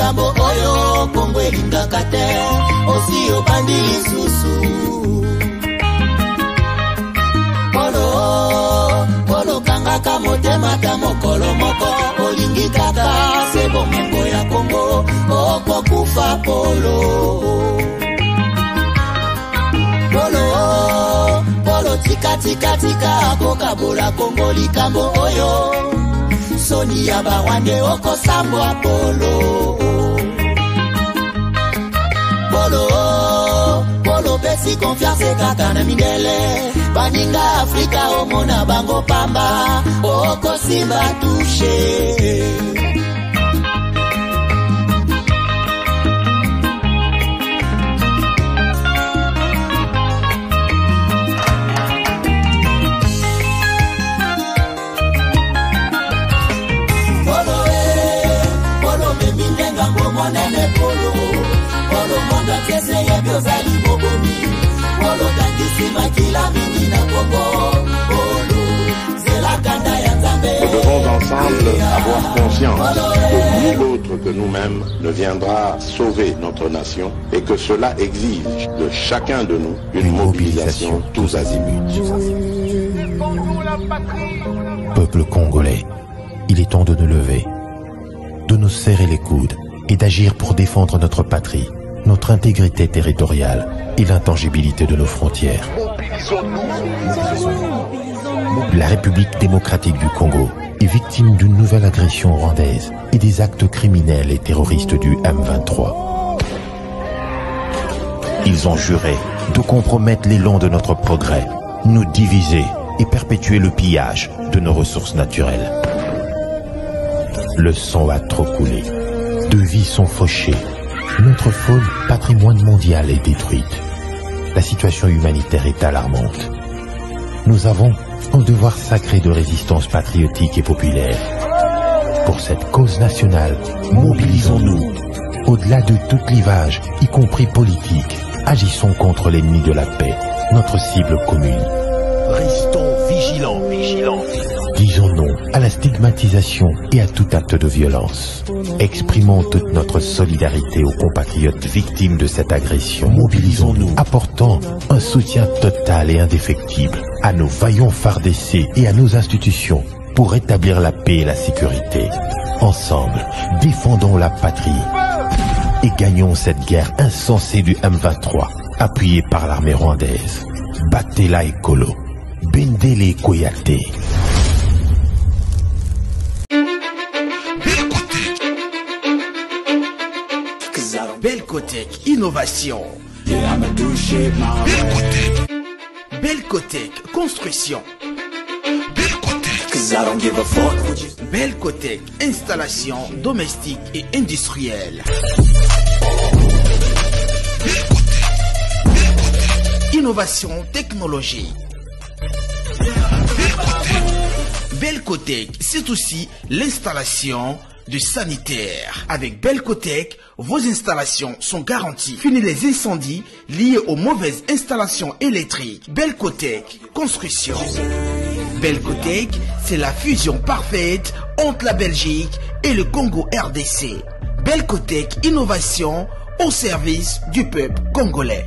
likambo oyo Kongo elingaka te osi obandi lisusu Polo kangaka motema ta mokolo moko olingi kaka se bomengo ya Kongo okokufa Polo tika akokabola Kongo likambo oyo soni ya bawande okosambwa Polo pesi confiance kaka na mindele baninga Afrika omona bango pamba okosimba touche Nous devons ensemble avoir conscience que nul autre que nous-mêmes ne viendra sauver notre nation et que cela exige de chacun de nous une mobilisation tous azimuts. Peuple congolais, il est temps de nous lever, de nous serrer les coudes et d'agir pour défendre notre patrie, notre intégrité territoriale et l'intangibilité de nos frontières. La République démocratique du Congo est victime d'une nouvelle agression rwandaise et des actes criminels et terroristes du M23. Ils ont juré de compromettre l'élan de notre progrès, nous diviser et perpétuer le pillage de nos ressources naturelles. Le sang a trop coulé, deux vies sont fauchées, notre faune, patrimoine mondial, est détruite. La situation humanitaire est alarmante. Nous avons un devoir sacré de résistance patriotique et populaire. Pour cette cause nationale, mobilisons-nous. Au-delà de tout clivage, y compris politique, agissons contre l'ennemi de la paix, notre cible commune. Restons vigilants. Disons non à la stigmatisation et à tout acte de violence. Exprimons toute notre solidarité aux compatriotes victimes de cette agression. Mobilisons-nous, apportant un soutien total et indéfectible à nos vaillants FARDC et à nos institutions pour rétablir la paix et la sécurité. Ensemble, défendons la patrie et gagnons cette guerre insensée du M23, appuyée par l'armée rwandaise. Battez-la Ekolo, Bendele Koyate. Belcotech Innovation. Belcotech Construction. Belcotech Installation domestique et industrielle. Innovation technologique. Belcotech, c'est aussi l'installation de sanitaire. Avec Belcotech, vos installations sont garanties. Fini les incendies liés aux mauvaises installations électriques. Belcotech Construction. Belcotech, c'est la fusion parfaite entre la Belgique et le Congo RDC. Belcotech Innovation au service du peuple congolais.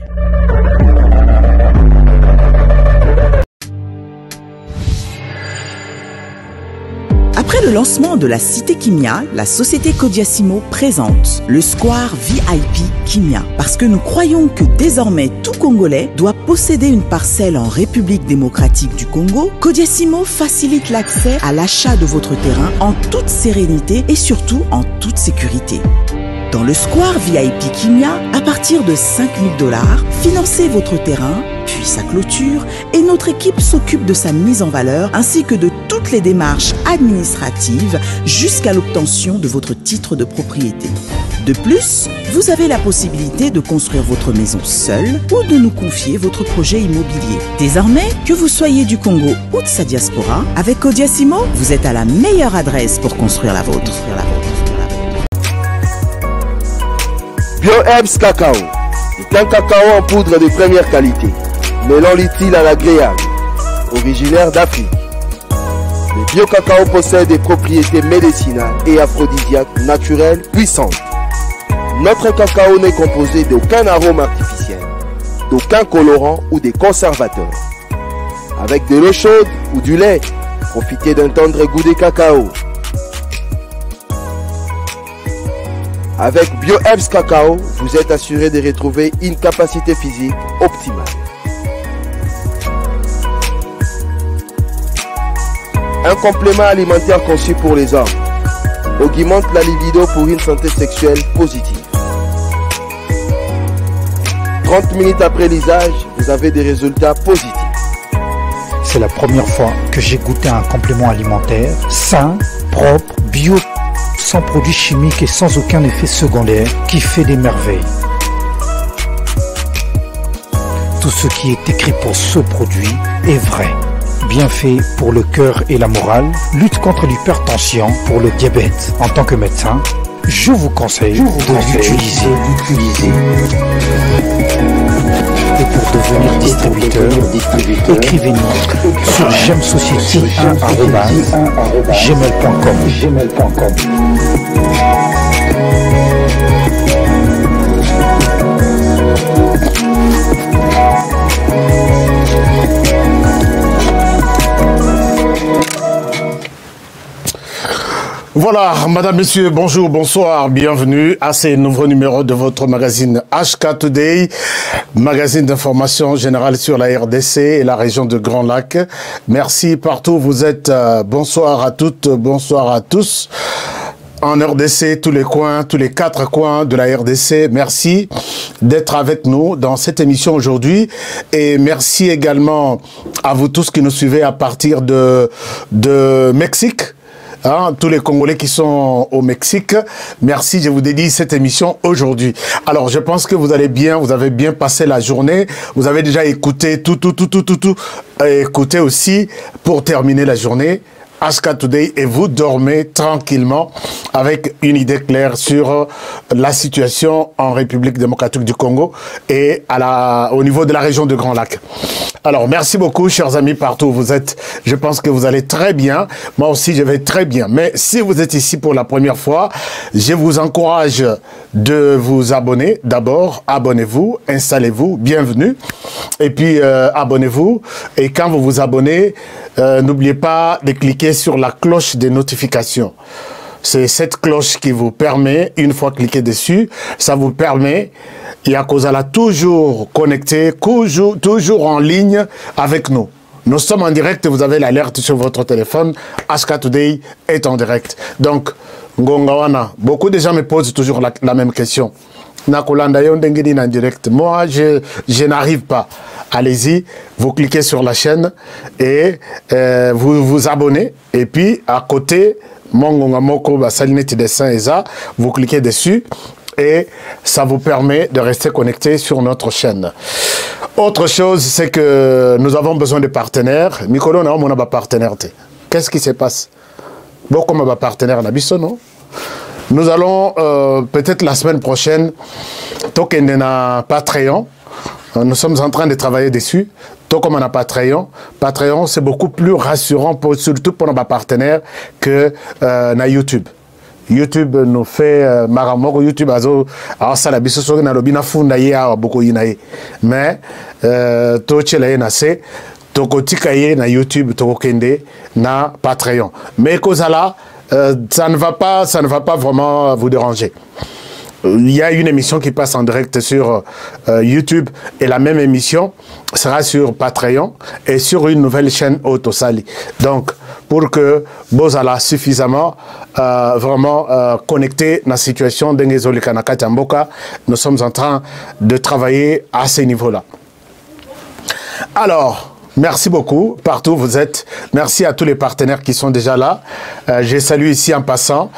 Après le lancement de la Cité Kimia, la société Kodiasimo présente le Square VIP Kimia. Parce que nous croyons que désormais tout Congolais doit posséder une parcelle en République démocratique du Congo, Kodiasimo facilite l'accès à l'achat de votre terrain en toute sérénité et surtout en toute sécurité. Dans le Square VIP Kimia, à partir de 5 000 $, financez votre terrain, puis sa clôture, et notre équipe s'occupe de sa mise en valeur ainsi que de toutes les démarches administratives jusqu'à l'obtention de votre titre de propriété. De plus, vous avez la possibilité de construire votre maison seule ou de nous confier votre projet immobilier. Désormais, que vous soyez du Congo ou de sa diaspora, avec Kodiasimo, vous êtes à la meilleure adresse pour construire la vôtre. BioHerbs Cacao est un cacao en poudre de première qualité, mêlant l'utile à l'agréable, originaire d'Afrique. Le bio-cacao possède des propriétés médicinales et aphrodisiaques naturelles puissantes. Notre cacao n'est composé d'aucun arôme artificiel, d'aucun colorant ou des conservateurs. Avec de l'eau chaude ou du lait, profitez d'un tendre goût de cacao. Avec BioHerbs Cacao, vous êtes assuré de retrouver une capacité physique optimale. Un complément alimentaire conçu pour les hommes augmente la libido pour une santé sexuelle positive. 30 minutes après l'usage, vous avez des résultats positifs. C'est la première fois que j'ai goûté un complément alimentaire sain, propre, bio, sans produits chimiques et sans aucun effet secondaire qui fait des merveilles. Tout ce qui est écrit pour ce produit est vrai. Bien fait pour le cœur et la morale, lutte contre l'hypertension, pour le diabète. En tant que médecin, je vous conseille de l'utiliser. Et pour devenir distributeur, écrivez-nous sur gemsociety1@gmail.com. Voilà, madame, monsieur, bonjour, bonsoir, bienvenue à ce nouveau numéro de votre magazine HK Today, magazine d'information générale sur la RDC et la région de Grand Lac. Merci partout où vous êtes, bonsoir à toutes, bonsoir à tous. En RDC, tous les coins, tous les 4 coins de la RDC, merci d'être avec nous dans cette émission aujourd'hui. Et merci également à vous tous qui nous suivez à partir de Mexique. Hein, tous les Congolais qui sont au Mexique, merci, je vous dédie cette émission aujourd'hui. Alors, je pense que vous allez bien, vous avez bien passé la journée, vous avez déjà écouté tout, écoutez aussi pour terminer la journée. HK Today et vous dormez tranquillement avec une idée claire sur la situation en République démocratique du Congo et au niveau de la région de Grand Lac. Alors, merci beaucoup, chers amis, partout où vous êtes. Je pense que vous allez très bien. Moi aussi, je vais très bien. Mais si vous êtes ici pour la première fois, je vous encourage de vous abonner. D'abord, abonnez-vous, installez-vous, bienvenue. Et puis, abonnez-vous. Et quand vous vous abonnez, n'oubliez pas de cliquer sur la cloche des notifications. C'est cette cloche qui vous permet, une fois cliqué dessus, ça vous permet, Yakozala, toujours connecté, toujours en ligne avec nous. Nous sommes en direct et vous avez l'alerte sur votre téléphone. HK Today est en direct. Donc, Ngongawana, beaucoup de gens me posent toujours la même question. Nakolanda Yondengedin en direct. Moi, je n'arrive pas. Allez-y, vous cliquez sur la chaîne et vous vous abonnez. Et puis, à côté, Mongonga Moko Basalineti Dessin Eza, vous cliquez dessus et ça vous permet de rester connecté sur notre chaîne. Autre chose, c'est que nous avons besoin de partenaires. Mikolo, on a pas partenaire. Qu'est-ce qui se passe? Beaucoup de partenaires, non? Nous allons peut-être la semaine prochaine token na Patreon. Nous sommes en train de travailler dessus. Tout comme on a Patreon. Patreon, c'est beaucoup plus rassurant, surtout pour nos partenaires, que na YouTube. YouTube nous fait maramoko YouTube azo ça la biso so na lobina funda ye a beaucoup inaye. Mais to chela na se tokotika ye na YouTube tokokende na Patreon. Mais kozala ça ne va pas vraiment vous déranger. Il y a une émission qui passe en direct sur YouTube et la même émission sera sur Patreon et sur une nouvelle chaîne Autosali. Donc, pour que Bozala suffisamment vraiment connecté dans la situation d'Engezoli Kanaka Tamboka, nous sommes en train de travailler à ce niveau-là. Alors, merci beaucoup, partout où vous êtes. Merci à tous les partenaires qui sont déjà là. Je salue ici en passant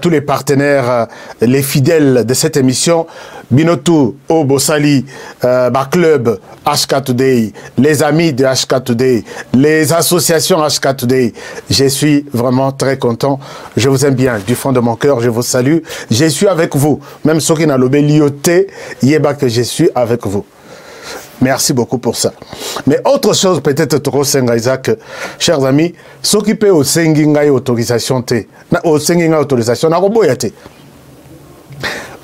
tous les partenaires, les fidèles de cette émission. Binotou, Obosali, Club, HK Today, les amis de HK Today, les associations HK Today. Je suis vraiment très content. Je vous aime bien. Du fond de mon cœur, je vous salue. Je suis avec vous. Même ceux qui n'ont pas lioté, yeba que je suis avec vous. Merci beaucoup pour ça. Mais autre chose, peut-être trop Isaac, chers amis, s'occuper au Senginga autorisation, au Senginga autorisation,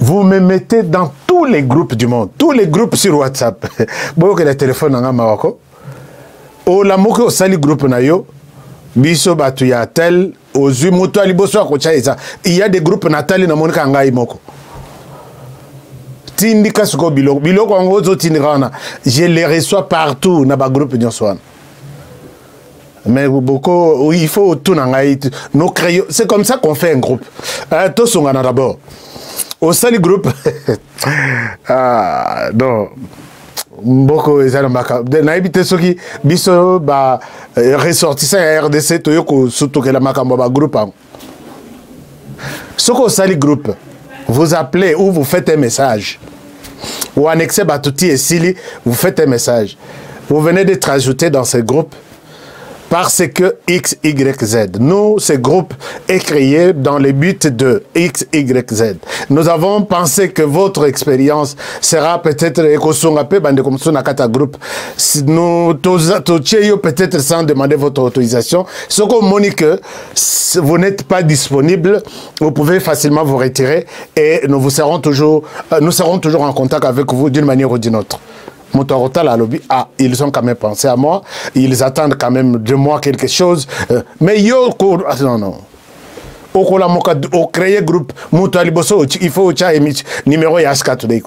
Vous me mettez dans tous les groupes du monde, tous les groupes sur WhatsApp. Bon, que le téléphone en Maroko. O la moko sali groupe na yo. Biso batu ya tel. Ozu moto aliboso akocha eza. Il y a des groupes natali na monika ngai moko. Tindika suko biloko. Biloko ngozo tindirana. Je les reçois partout na ba groupe nyoswana. Mais beaucoup, il faut tout n'angaï. Nous créons. C'est comme ça qu'on fait un groupe. Tous on en a d'abord. Au seul groupe, ah non, beaucoup les Alambaka. N'habitez ceux qui biso ba ressortissant à RDC toyoko surtout que la makamba groupe. Ce qu'au seul groupe, vous appelez ou vous faites un message ou annexez Batouti et Sili, vous faites un message. Vous venez d'être ajouté dans ce groupe. Parce que X, Y, Z. Nous, ce groupe est créé dans le but de X, Y, Z. Nous avons pensé que votre expérience sera peut-être groupe. Nous, peut-être sans demander votre autorisation. Ce qu'on m'a dit que vous n'êtes pas disponible, vous pouvez facilement vous retirer et nous serons toujours en contact avec vous d'une manière ou d'une autre. Ah, ils ont quand même pensé à moi, ils attendent quand même de moi quelque chose, mais non. Au créer groupe, il faut numéro Yaska Today.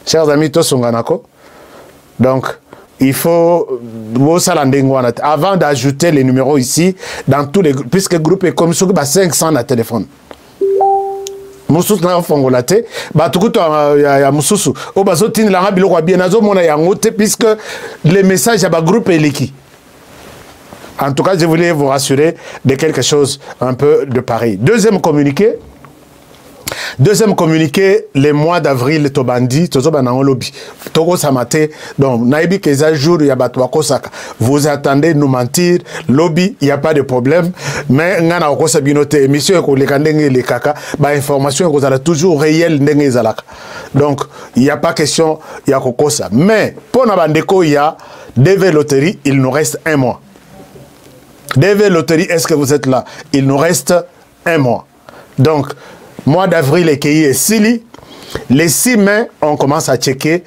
Chers amis, tous sont ganako. Donc, il faut, avant d'ajouter les numéros ici, dans tous les groupes, puisque le groupe est comme ça, 500 à téléphone. Mususu na fongolate ba tukuto ya mususu o bazotini la biloko ya bien nazo mona yango te puisque les messages à ba groupe eleki. En tout cas, je voulais vous rassurer de quelque chose un peu de pareil. Deuxième communiqué, le mois d'avril, Tobandi, Tozoba na lobby. Togo Samate, donc, Naibi Keza jour, Yabatwa Kosaka. Vous attendez nous mentir, lobby, il n'y a pas de problème. Mais, Ngana Okosa Binote, émission, les Kandenge, les Kaka, bah, information, vous allez toujours réel, Ndenge Zalaka. Donc, il n'y a pas question, il y a Kokosa. Mais, pour Nabandeko, il y a DV Loterie, il nous reste un mois. DV Loterie, est-ce que vous êtes là? Il nous reste un mois. Donc, mois d'avril, les KI et Sili, les 6 mai, on commence à checker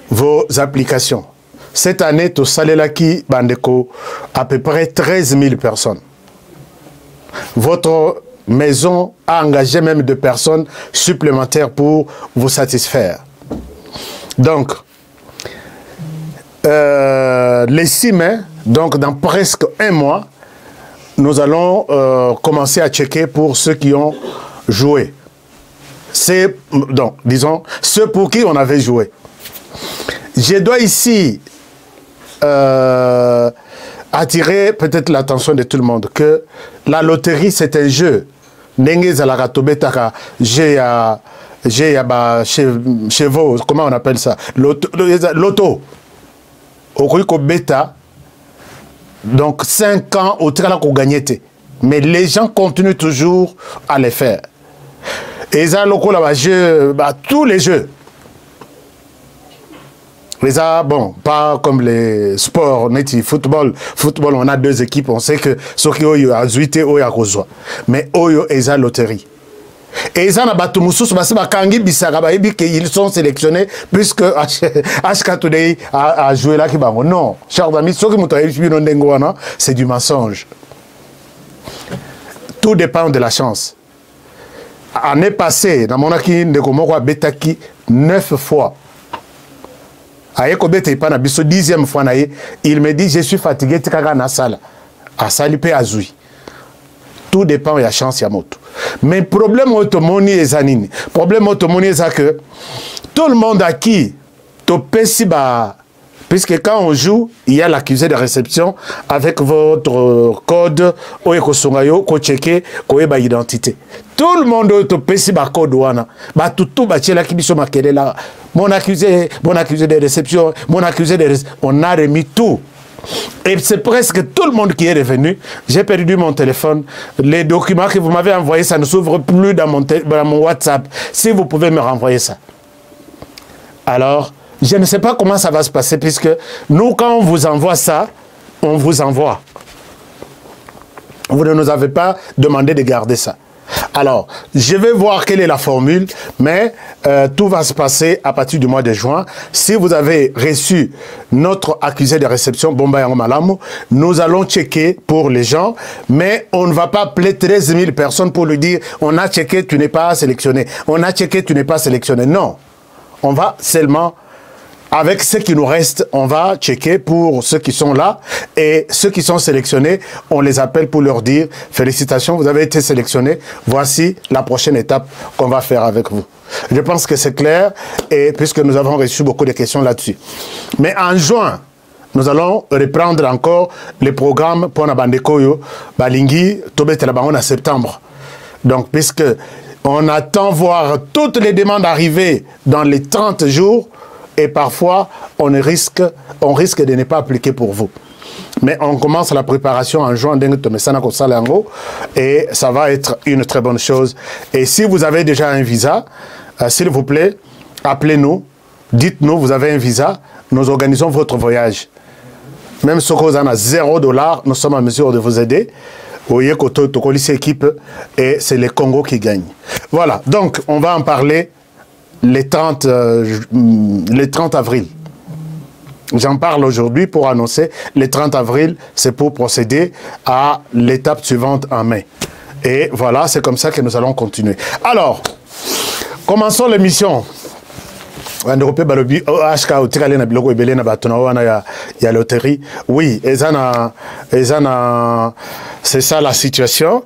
vos applications. Cette année, tout Salelaki Bandeko, à peu près 13 000 personnes. Votre maison a engagé même 2 personnes supplémentaires pour vous satisfaire. Donc, les 6 mai, donc dans presque un mois, nous allons commencer à checker pour ceux qui ont joué. C'est, donc, disons, ceux pour qui on avait joué. Je dois ici attirer peut-être l'attention de tout le monde que la loterie, c'est un jeu. Chez vous, comment on appelle ça? Loto. Au bêta. Donc, 5 ans au Trala qu'on gagnait. Mais les gens continuent toujours à les faire. Et ça, tous les jeux. Mais ça, bon, pas comme les sports, football. Football, on a 2 équipes, on sait que ceux qui ont azuité, ont kozwa. Mais oyo et ça loterie. Et ça, ils sont sélectionnés puisque HK Today a joué là. Non, chers amis, ceux qui m'ont c'est du mensonge. Tout dépend de la chance. Année passée, dans mon aki, Ndekomoko a betaki 9 fois. Ayeko bete ipana biso 10e fois naye, il me dit je suis fatigué tikaka na sala. A sali pe azui. Tout dépend de la chance ya moto. Mais problème automoni ezanini. Problème automoni est que tout le monde a qui to pesi ba. Puisque quand on joue, il y a l'accusé de réception avec votre code, oyekosongayo, ko checker, ko eba identité. Tout le monde te pesi ba code wana. Ba tout ba tchela ki biso makele là. Mon accusé de réception, mon accusé de réception. On a remis tout. Et c'est presque tout le monde qui est revenu. J'ai perdu mon téléphone. Les documents que vous m'avez envoyés, ça ne s'ouvre plus dans mon WhatsApp. Si vous pouvez me renvoyer ça. Alors, je ne sais pas comment ça va se passer, puisque nous, quand on vous envoie ça, on vous envoie. Vous ne nous avez pas demandé de garder ça. Alors, je vais voir quelle est la formule, mais tout va se passer à partir du mois de juin. Si vous avez reçu notre accusé de réception, Bomba Yango Malamu, nous allons checker pour les gens, mais on ne va pas appeler 13 000 personnes pour lui dire « on a checké, tu n'es pas sélectionné. On a checké, tu n'es pas sélectionné. » Non, on va seulement... Avec ce qui nous reste, on va checker pour ceux qui sont là et ceux qui sont sélectionnés, on les appelle pour leur dire « Félicitations, vous avez été sélectionnés, voici la prochaine étape qu'on va faire avec vous. » Je pense que c'est clair et puisque nous avons reçu beaucoup de questions là-dessus. Mais en juin, nous allons reprendre encore les programmes pour Nabandekoyo, Balingi, Tobetelabangon en septembre. Donc, puisque on attend voir toutes les demandes arriver dans les 30 jours, et parfois, on risque de ne pas appliquer pour vous. Mais on commence la préparation en juin, et ça va être une très bonne chose. Et si vous avez déjà un visa, s'il vous plaît, appelez-nous, dites-nous, vous avez un visa, nous organisons votre voyage. Même si vous avez $0, nous sommes en mesure de vous aider. Vous voyez que équipe et c'est le Congo qui gagne. Voilà, donc on va en parler. Les 30 avril. J'en parle aujourd'hui pour annoncer les 30 avril, c'est pour procéder à l'étape suivante en mai. Et voilà, c'est comme ça que nous allons continuer. Alors, commençons l'émission. Oui, c'est ça la situation.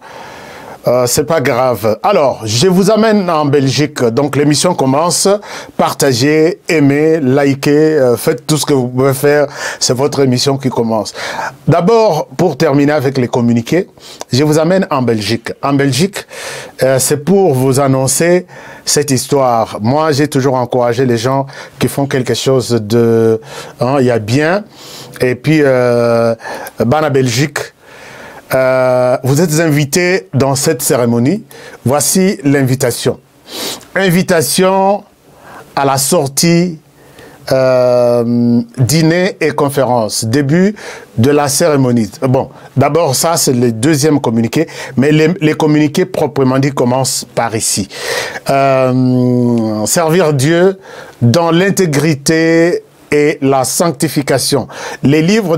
C'est pas grave. Alors, je vous amène en Belgique. Donc, l'émission commence. Partagez, aimez, likez, faites tout ce que vous pouvez faire. C'est votre émission qui commence. D'abord, pour terminer avec les communiqués, je vous amène en Belgique. En Belgique, c'est pour vous annoncer cette histoire. Moi, j'ai toujours encouragé les gens qui font quelque chose de... il y a bien. Et puis, Bana Belgique, vous êtes invités dans cette cérémonie. Voici l'invitation. Invitation à la sortie dîner et conférence. Début de la cérémonie. Bon, d'abord ça c'est le deuxième communiqué, mais les communiqués proprement dit commencent par ici. Servir Dieu dans l'intégrité et la sanctification. Les livres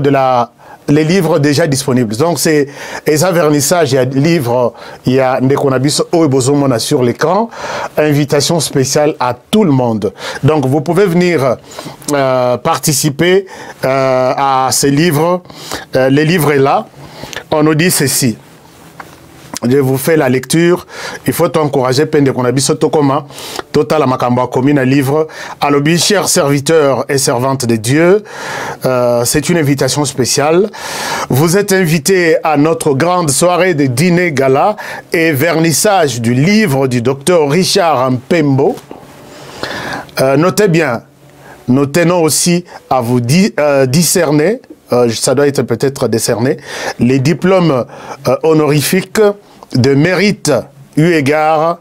déjà disponibles. Donc, c'est un vernissage, il y a livres, il y a Ndekonabis Oebozomona sur l'écran, invitation spéciale à tout le monde. Donc, vous pouvez venir participer à ces livres. Les livres est là. On nous dit ceci. Je vous fais la lecture. Il faut encourager Pendekonabiso Tokoma, Total Makamba Commune à livre. Alobi, chers serviteurs et servantes de Dieu, c'est une invitation spéciale. Vous êtes invités à notre grande soirée de dîner gala et vernissage du livre du docteur Richard Mpembo. Notez bien, nous tenons aussi à vous discerner, ça doit être peut-être décerné, les diplômes honorifiques de mérite eu égard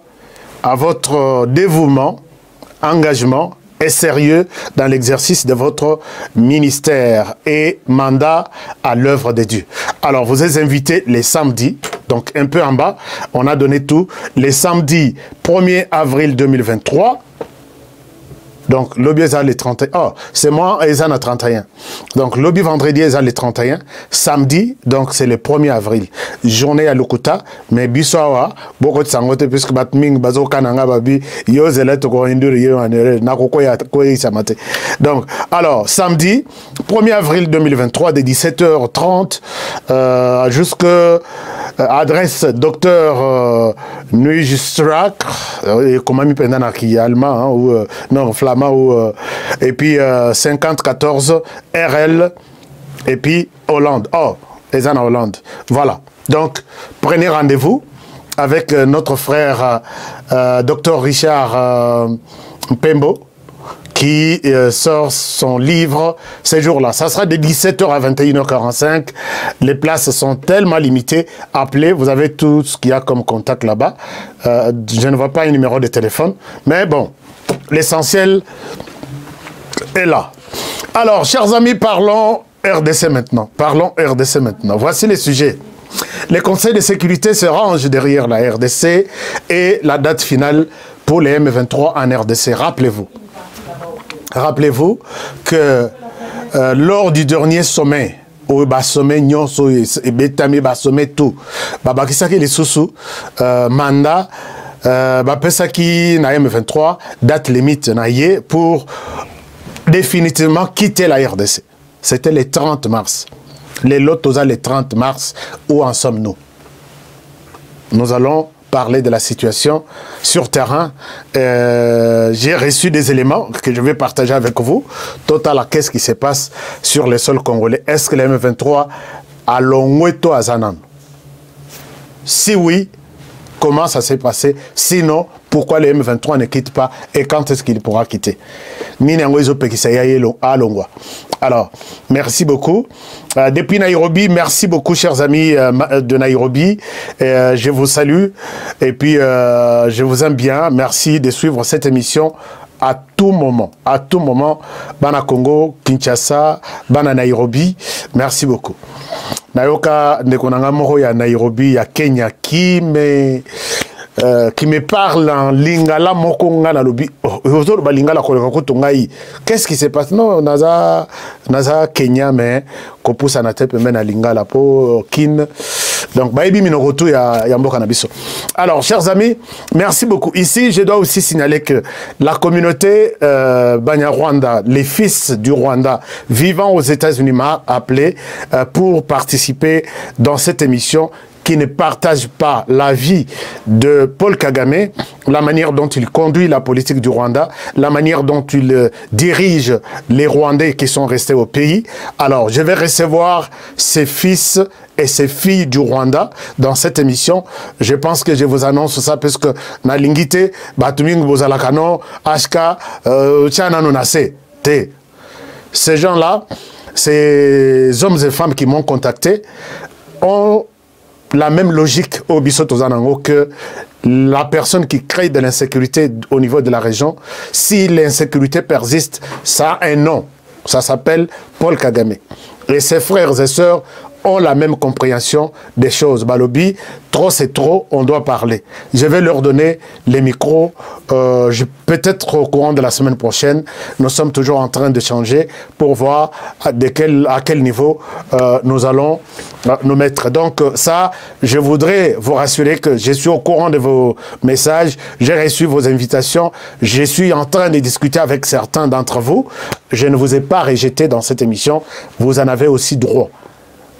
à votre dévouement, engagement et sérieux dans l'exercice de votre ministère et mandat à l'œuvre de Dieu. Alors, vous êtes invités les samedis, donc un peu en bas, on a donné tout, les samedis 1er avril 2023, donc, lobby est les 31. Oh, c'est moi, Ezan à 31. Donc, lobby vendredi, Ezan les 31. Samedi, donc, c'est le 1er avril. Journée à Lukuta, mais Bissawa, beaucoup de sangote, puisque Batming, Bazo Kananga, Babi, Yozele, Toko Indur, Yohanere, Nakoko, Yakoye, Samate. Donc, alors, samedi, 1er avril 2023, de 17h30, jusqu'à adresse Dr. Nuijstrak, comment m'y pendant qui allemand, ou, non, flamand, et puis 5014 RL, et puis Hollande. Oh, les en Hollande. Voilà. Donc, prenez rendez-vous avec notre frère Dr. Richard Mpembo, qui sort son livre ces jours-là. Ça sera de 17h à 21h45. Les places sont tellement limitées. Appelez, vous avez tout ce qu'il y a comme contact là-bas. Je ne vois pas un numéro de téléphone. Mais bon, l'essentiel est là. Alors, chers amis, parlons RDC maintenant. Parlons RDC maintenant. Voici les sujets. Le Conseil de sécurité se range derrière la RDC et la date finale pour les M23 en RDC. Rappelez-vous que lors du dernier sommet, au sommet nyonso et betami sommet tout, babakisaki les sous mandat bapesaki na M23 date limite na yé pour définitivement quitter la RDC. C'était le 30 mars. Les lotos le 30 mars. Où en sommes-nous? Nous allons parler de la situation sur terrain. J'ai reçu des éléments que je vais partager avec vous. Total, qu'est-ce qui se passe sur le sol congolais? Est-ce que les M23 a l'ongweto à Zanan? Si oui, comment ça s'est passé? Sinon, pourquoi les M23 ne quittent pas et quand est-ce qu'il pourra quitter? Alors, merci beaucoup. Depuis Nairobi, merci beaucoup, chers amis de Nairobi. Je vous salue et puis je vous aime bien. Merci de suivre cette émission à tout moment. À tout moment, Bana Congo, Kinshasa, Bana Nairobi. Merci beaucoup. Nayoka Nekonanga Moro ya Nairobi, ya Kenya, qui me parle en lingala mokonga na lobi lingala qu'est-ce qui se passe? Non, naza Kenya mais kopusa na tepe mena lingala po kin. Donc baibi minoroto ya mboka na biso. Alors chers amis, merci beaucoup. Ici je dois aussi signaler que la communauté Banyarwanda, les fils du Rwanda vivant aux États-Unis m'a appelé pour participer dans cette émission qui ne partage pas l'avis de Paul Kagame, la manière dont il conduit la politique du Rwanda, la manière dont il dirige les Rwandais qui sont restés au pays. Alors, je vais recevoir ses fils et ses filles du Rwanda dans cette émission. Je pense que je vous annonce ça parce que na lingite, batuming bozalakano, ashka, tchananonase, te. Ces gens-là, ces hommes et femmes qui m'ont contacté, ont la même logique au Bissot-Ozanango que la personne qui crée de l'insécurité au niveau de la région. Si l'insécurité persiste, ça a un nom. Ça s'appelle Paul Kagame. Et ses frères et sœurs ont la même compréhension des choses. Balobi, trop c'est trop, on doit parler. Je vais leur donner les micros, peut-être au courant de la semaine prochaine. Nous sommes toujours en train de changer pour voir à quel niveau nous allons nous mettre. Donc ça, je voudrais vous rassurer que je suis au courant de vos messages, j'ai reçu vos invitations, je suis en train de discuter avec certains d'entre vous. Je ne vous ai pas rejeté dans cette émission, vous en avez aussi droit.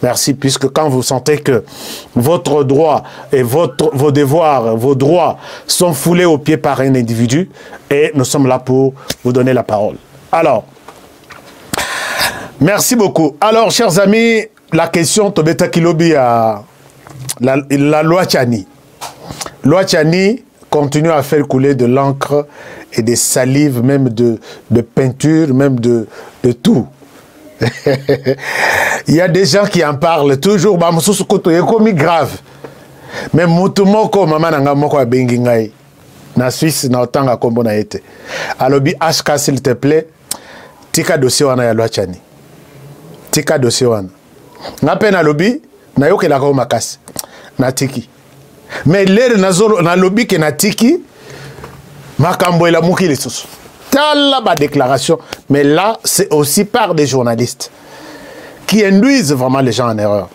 Merci, puisque quand vous sentez que votre droit et vos devoirs, vos droits sont foulés aux pieds par un individu, et nous sommes là pour vous donner la parole. Alors, merci beaucoup. Alors, chers amis, la question Tobeta Kilobi à la loi Tchani. Loi Tchani continue à faire couler de l'encre et des salives, même de peinture, même de tout. Il y a des gens qui en parlent toujours. Bah, comme grave. Mais mutumoko maman nanga moko a bengi ngai. Na Suisse na otanga kombo na ete. Alobi HK s'il te plaît. Tika dossier wana ya loi Tchani. Tika dossier wana. Na pena alobi na yoke la ko makasi. Na tiki. Mais l'air na lobi ke na tiki makambo ela mukili susu. La déclaration, mais là, c'est aussi par des journalistes qui induisent vraiment les gens en erreur.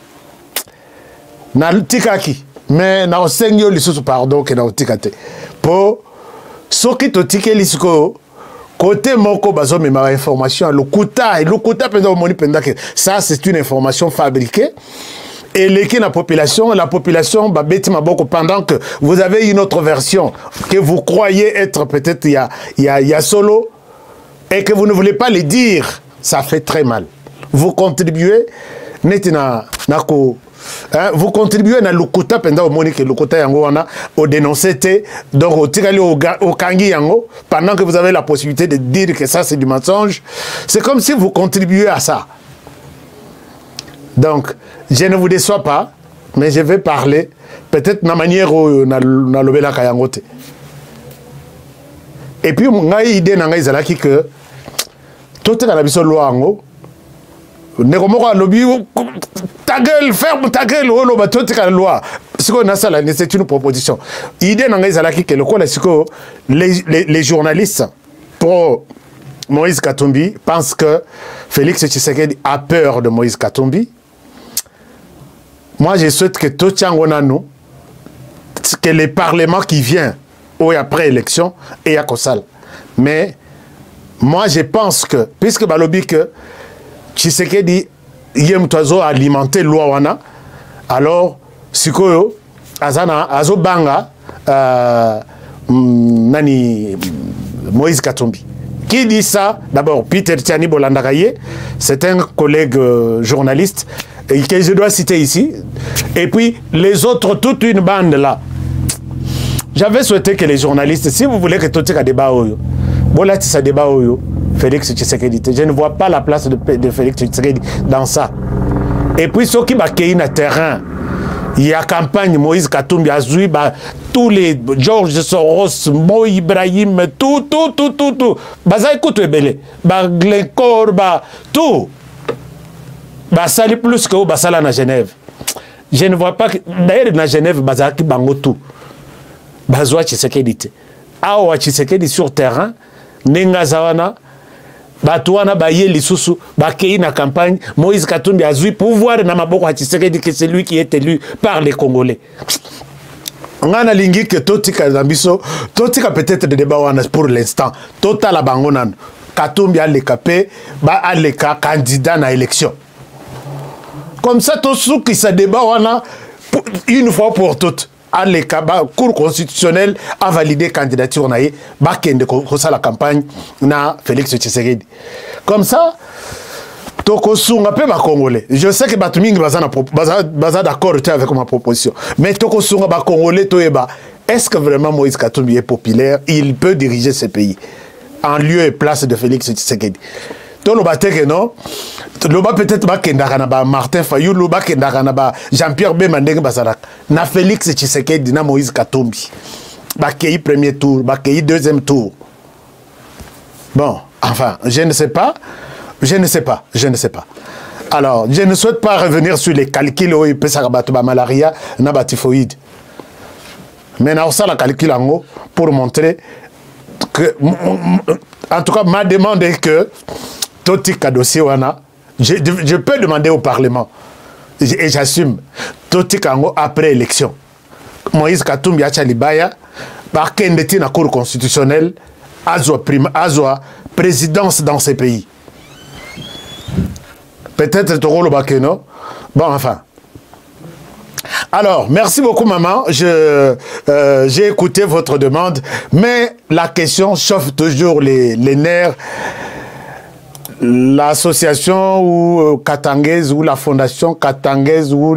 Na tikaki, mais na osengyo lisusu pardon que na otikate. Po soki to tike lisuko côté moko bazo me ma information le kuta penda moni penda que ça c'est une information fabriquée. Et la population pendant que vous avez une autre version que vous croyez être peut-être il y a solo et que vous ne voulez pas le dire, ça fait très mal. Vous contribuez vous contribuez à l'ukuta pendant au monique l'ukuta yango wana au dénoncer donc au tirali au kangi yango pendant que vous avez la possibilité de dire que ça c'est du mensonge. C'est comme si vous contribuez à ça. Donc, je ne vous déçois pas, mais je vais parler peut-être de la manière où na lobela kayangote. Et puis, ngai idée na ngai zalaki que tout est dans la biso loi ango Nekomoko lobby ta gueule, ferme ta gueule, oh loba totika loi. C'est une proposition. Idée n'a pas que les journalistes pro Moïse Katumbi pensent que Félix Tshisekedi a peur de Moïse Katumbi. Moi, je souhaite que tout Tchangonano, que le Parlement qui vient ou après élection est à Kosal. Mais moi, je pense que, puisque Balobi que Tshisekedi yem tozo alimenter loi wana, alors sikoyo azana azobanga nani Moïse Katumbi. Qui dit ça? D'abord, Peter Tiani Bolandakaye, c'est un collègue journaliste et que je dois citer ici. Et puis, les autres, toute une bande là. J'avais souhaité que les journalistes, si vous voulez que tout le débat, voilà, ça débat, Félix Tshisekedi. Je ne vois pas la place de Félix Tshisekedi dans ça. Et puis, ceux qui ont un terrain, il y a campagne Moïse Katumbi, Azoui, tous les George Soros, Mo Ibrahim, tout. Baza écoute belé, Glencore, tout. Sali plus que Basala na Genève. Je ne vois pas que d'ailleurs na Genève Baza qui bango tout. Bazoa Tshisekedi. Awa Tshisekedi sur terrain, Nenga Zawana. Batouana baye lisusu bakei na campagne Moïse Katumbi azui pouvoir na maboko ya Tshisekedi que c'est lui qui est élu par les Congolais. Ngana lingi que totika zambiso totika peut-être de débat wana pour l'instant total la bangonan Katumbi alekapé ba aleka candidat na élection. Comme ça tout sou qui se débat wana une fois pour toutes. La Cour constitutionnelle a validé la candidature naïe, bakende kosa la campagne na Félix Tshisekedi. Comme ça, toko sunga pe ba Congolais. Je sais que Batuming baza d'accord avec ma proposition, mais toko sunga ba Congolais toeba. Est-ce que vraiment Moïse Katumbi est populaire? Il peut diriger ce pays en lieu et place de Félix Tshisekedi. Le bateke non, le bat peut-être pas kendaka na ba Martin Fayulu, le bat kendaka na ba Jean-Pierre Bemandeng Basarak, na Félix Tshisekedi na Moïse Katumbi. Ba kei premier tour, ba kei deuxième tour. Bon, enfin, je ne sais pas. Alors, je ne souhaite pas revenir sur les calculs où il peut s'abattre ba malaria na ba typhoïde. Mais na ça la calcul en haut pour montrer que en tout cas ma demande est que Totika dossier wana, je peux demander au Parlement, et j'assume, Totika après élection. Moïse Katumbi Achalibaya, par Kendeti na Cour constitutionnelle, Azwa présidence dans ces pays. Peut-être Toro Bakeno. Bon, enfin. Alors, merci beaucoup, maman. J'ai écouté votre demande, mais la question chauffe toujours les nerfs. L'association ou Katangaise ou la fondation Katangaise ou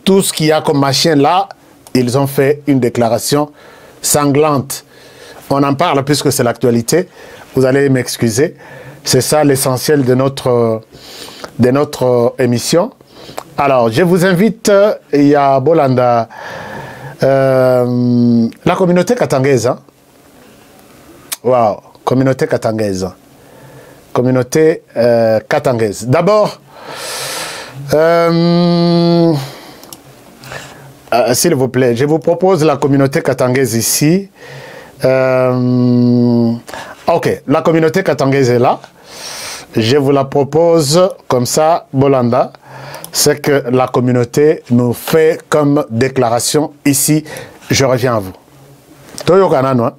tout ce qu'il y a comme machin là, ils ont fait une déclaration sanglante. On en parle puisque c'est l'actualité. Vous allez m'excuser. C'est ça l'essentiel de notre émission. Alors, je vous invite, il y a Bolanda, la communauté Katangaise. Hein? Waouh, communauté Katangaise. Communauté Katangaise. D'abord, s'il vous plaît, je vous propose la communauté Katangaise ici. Ok, la communauté Katangaise est là. Je vous la propose comme ça, Bolanda. C'est que la communauté nous fait comme déclaration ici. Je reviens à vous. Toyo Kanano, hein?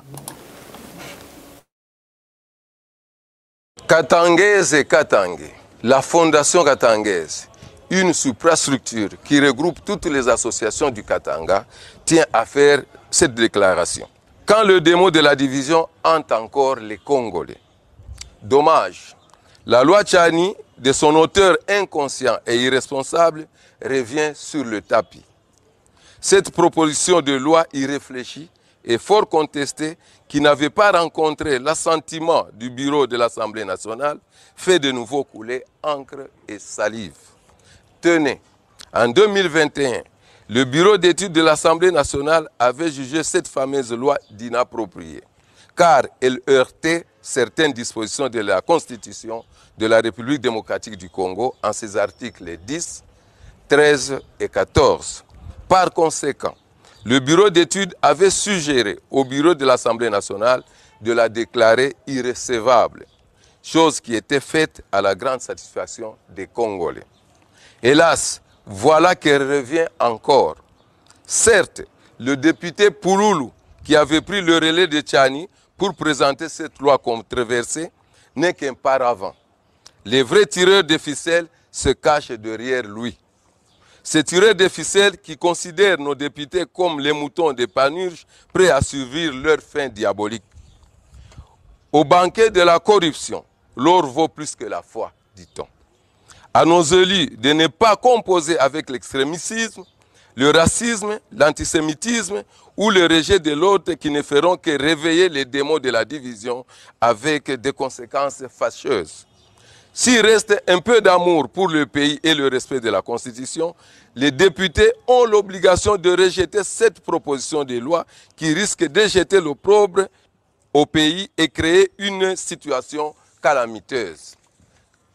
Katangaise et Katangé, la fondation Katangaise, une suprastructure qui regroupe toutes les associations du Katanga, tient à faire cette déclaration. Quand le démon de la division hante encore les Congolais. Dommage, la loi Tchani, de son auteur inconscient et irresponsable, revient sur le tapis. Cette proposition de loi irréfléchie et fort contestée, qui n'avait pas rencontré l'assentiment du bureau de l'Assemblée nationale, fait de nouveau couler encre et salive. Tenez, en 2021, le bureau d'études de l'Assemblée nationale avait jugé cette fameuse loi d'inappropriée, car elle heurtait certaines dispositions de la Constitution de la République démocratique du Congo en ses articles 10, 13 et 14. Par conséquent, le bureau d'études avait suggéré au bureau de l'Assemblée nationale de la déclarer irrecevable, chose qui était faite à la grande satisfaction des Congolais. Hélas, voilà qu'elle revient encore. Certes, le député Pouloulou, qui avait pris le relais de Tchani pour présenter cette loi controversée, n'est qu'un paravent. Les vrais tireurs de ficelles se cachent derrière lui. Ces tireurs de ficelles qui considèrent nos députés comme les moutons des panurges prêts à suivre leur fin diabolique. Au banquet de la corruption, l'or vaut plus que la foi, dit-on. À nos élus de ne pas composer avec l'extrémisme, le racisme, l'antisémitisme ou le rejet de l'autre qui ne feront que réveiller les démons de la division avec des conséquences fâcheuses. S'il reste un peu d'amour pour le pays et le respect de la Constitution, les députés ont l'obligation de rejeter cette proposition de loi qui risque de jeter l'opprobre au pays et créer une situation calamiteuse.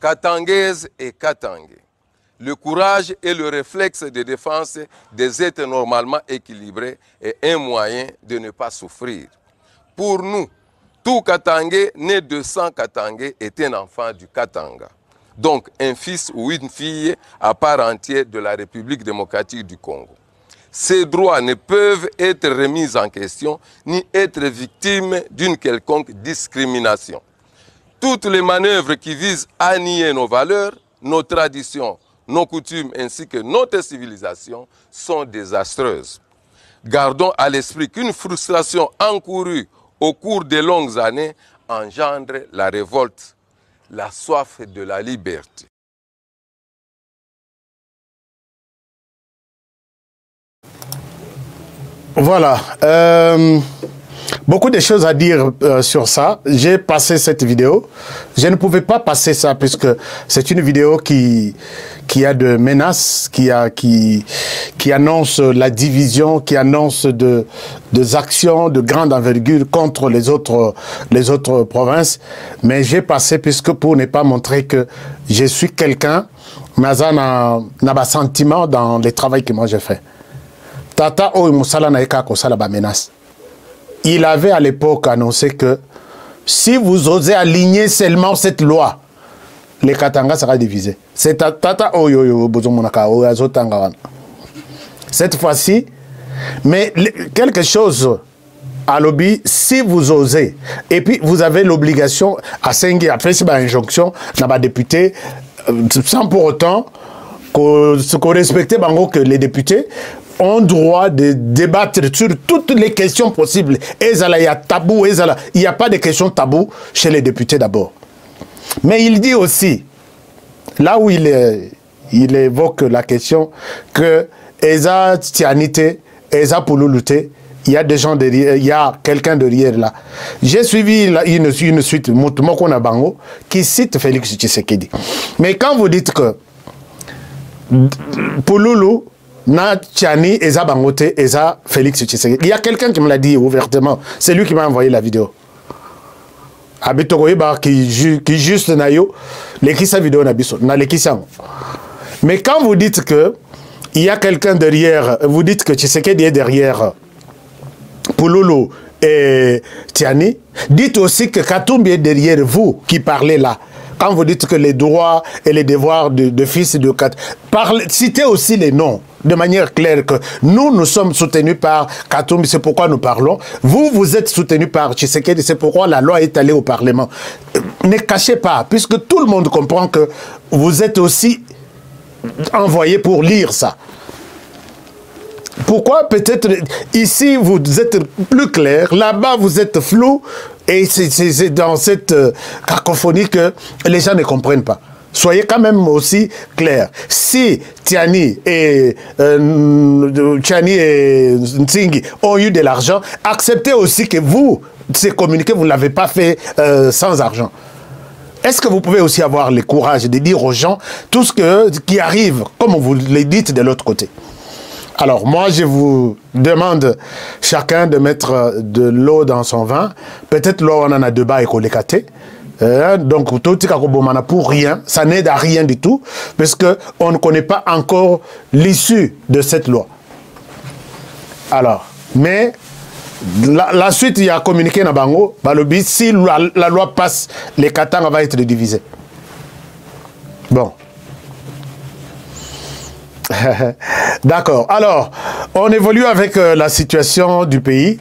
Katangaises et Katangais, le courage et le réflexe de défense des êtres normalement équilibrés est un moyen de ne pas souffrir. Pour nous, tout Katangais né de sang Katangais est un enfant du Katanga. Donc un fils ou une fille à part entière de la République démocratique du Congo. Ces droits ne peuvent être remis en question ni être victimes d'une quelconque discrimination. Toutes les manœuvres qui visent à nier nos valeurs, nos traditions, nos coutumes ainsi que notre civilisation sont désastreuses. Gardons à l'esprit qu'une frustration encourue au cours des longues années engendre la révolte, la soif de la liberté. Voilà. Beaucoup de choses à dire sur ça. J'ai passé cette vidéo. Je ne pouvais pas passer ça puisque c'est une vidéo qui a de menaces, qui annonce la division, qui annonce des actions de grande envergure contre les autres provinces. Mais j'ai passé puisque pour ne pas montrer que je suis quelqu'un, n'a sentiment dans le travail que moi j'ai fait. Tata Oyo Moussala Naïka Kosala ba menace. Il avait à l'époque annoncé que si vous osez aligner seulement cette loi, les Katanga sera divisé. C'est Tata Oyo Bozomonaka Oyo Azotanga. Cette fois-ci, mais quelque chose à lobby, si vous osez, et puis vous avez l'obligation à Sengi, après c'est une injonction, n'a pas député, sans pour autant qu'on respecte que les députés ont droit de débattre sur toutes les questions possibles. Il y a tabou, il n'y a pas de questions tabou chez les députés d'abord. Mais il dit aussi, là où il évoque la question, que Eza Tianité, Eza Pouloulouté, il y a des gens derrière, il y a quelqu'un derrière là. J'ai suivi une suite, Mokona Bango, qui cite Félix Tshisekedi. Mais quand vous dites que Pouloulou, na Tchani, Eza Bangote, Eza Félix Tshisekedi. Il y a quelqu'un qui me l'a dit ouvertement. C'est lui qui m'a envoyé la vidéo. Abitogoyeba qui juste nayo, l'équissa vidéo nabiso, na l'équissa. Mais quand vous dites que il y a quelqu'un derrière, vous dites que Tshisekedi est derrière Pouloulou et Tchani, dites aussi que Katumbi est derrière vous qui parlez là. Quand vous dites que les droits et les devoirs de fils et de Katumbi, citez aussi les noms de manière claire que nous sommes soutenus par Katumbi, c'est pourquoi nous parlons. Vous êtes soutenus par Tshisekedi, c'est pourquoi la loi est allée au Parlement. Ne cachez pas, puisque tout le monde comprend que vous êtes aussi envoyés pour lire ça. Pourquoi peut-être ici vous êtes plus clair, là-bas vous êtes flou, et c'est dans cette cacophonie que les gens ne comprennent pas. Soyez quand même aussi clairs. Si Tiani et Ntingi ont eu de l'argent, acceptez aussi que vous, ces communiqués, vous ne l'avez pas fait sans argent. Est-ce que vous pouvez aussi avoir le courage de dire aux gens tout ce qui arrive, comme vous le dites de l'autre côté? Alors, moi, je vous demande chacun de mettre de l'eau dans son vin. Peut-être l'eau, on en a 2 bas et qu'on les caté. Donc, tout pour rien, ça n'aide à rien du tout, parce qu'on ne connaît pas encore l'issue de cette loi. Alors, mais la suite, il y a communiqué dans Bango, si la loi passe, les Katanga vont être divisés. Bon. D'accord. Alors, on évolue avec la situation du pays.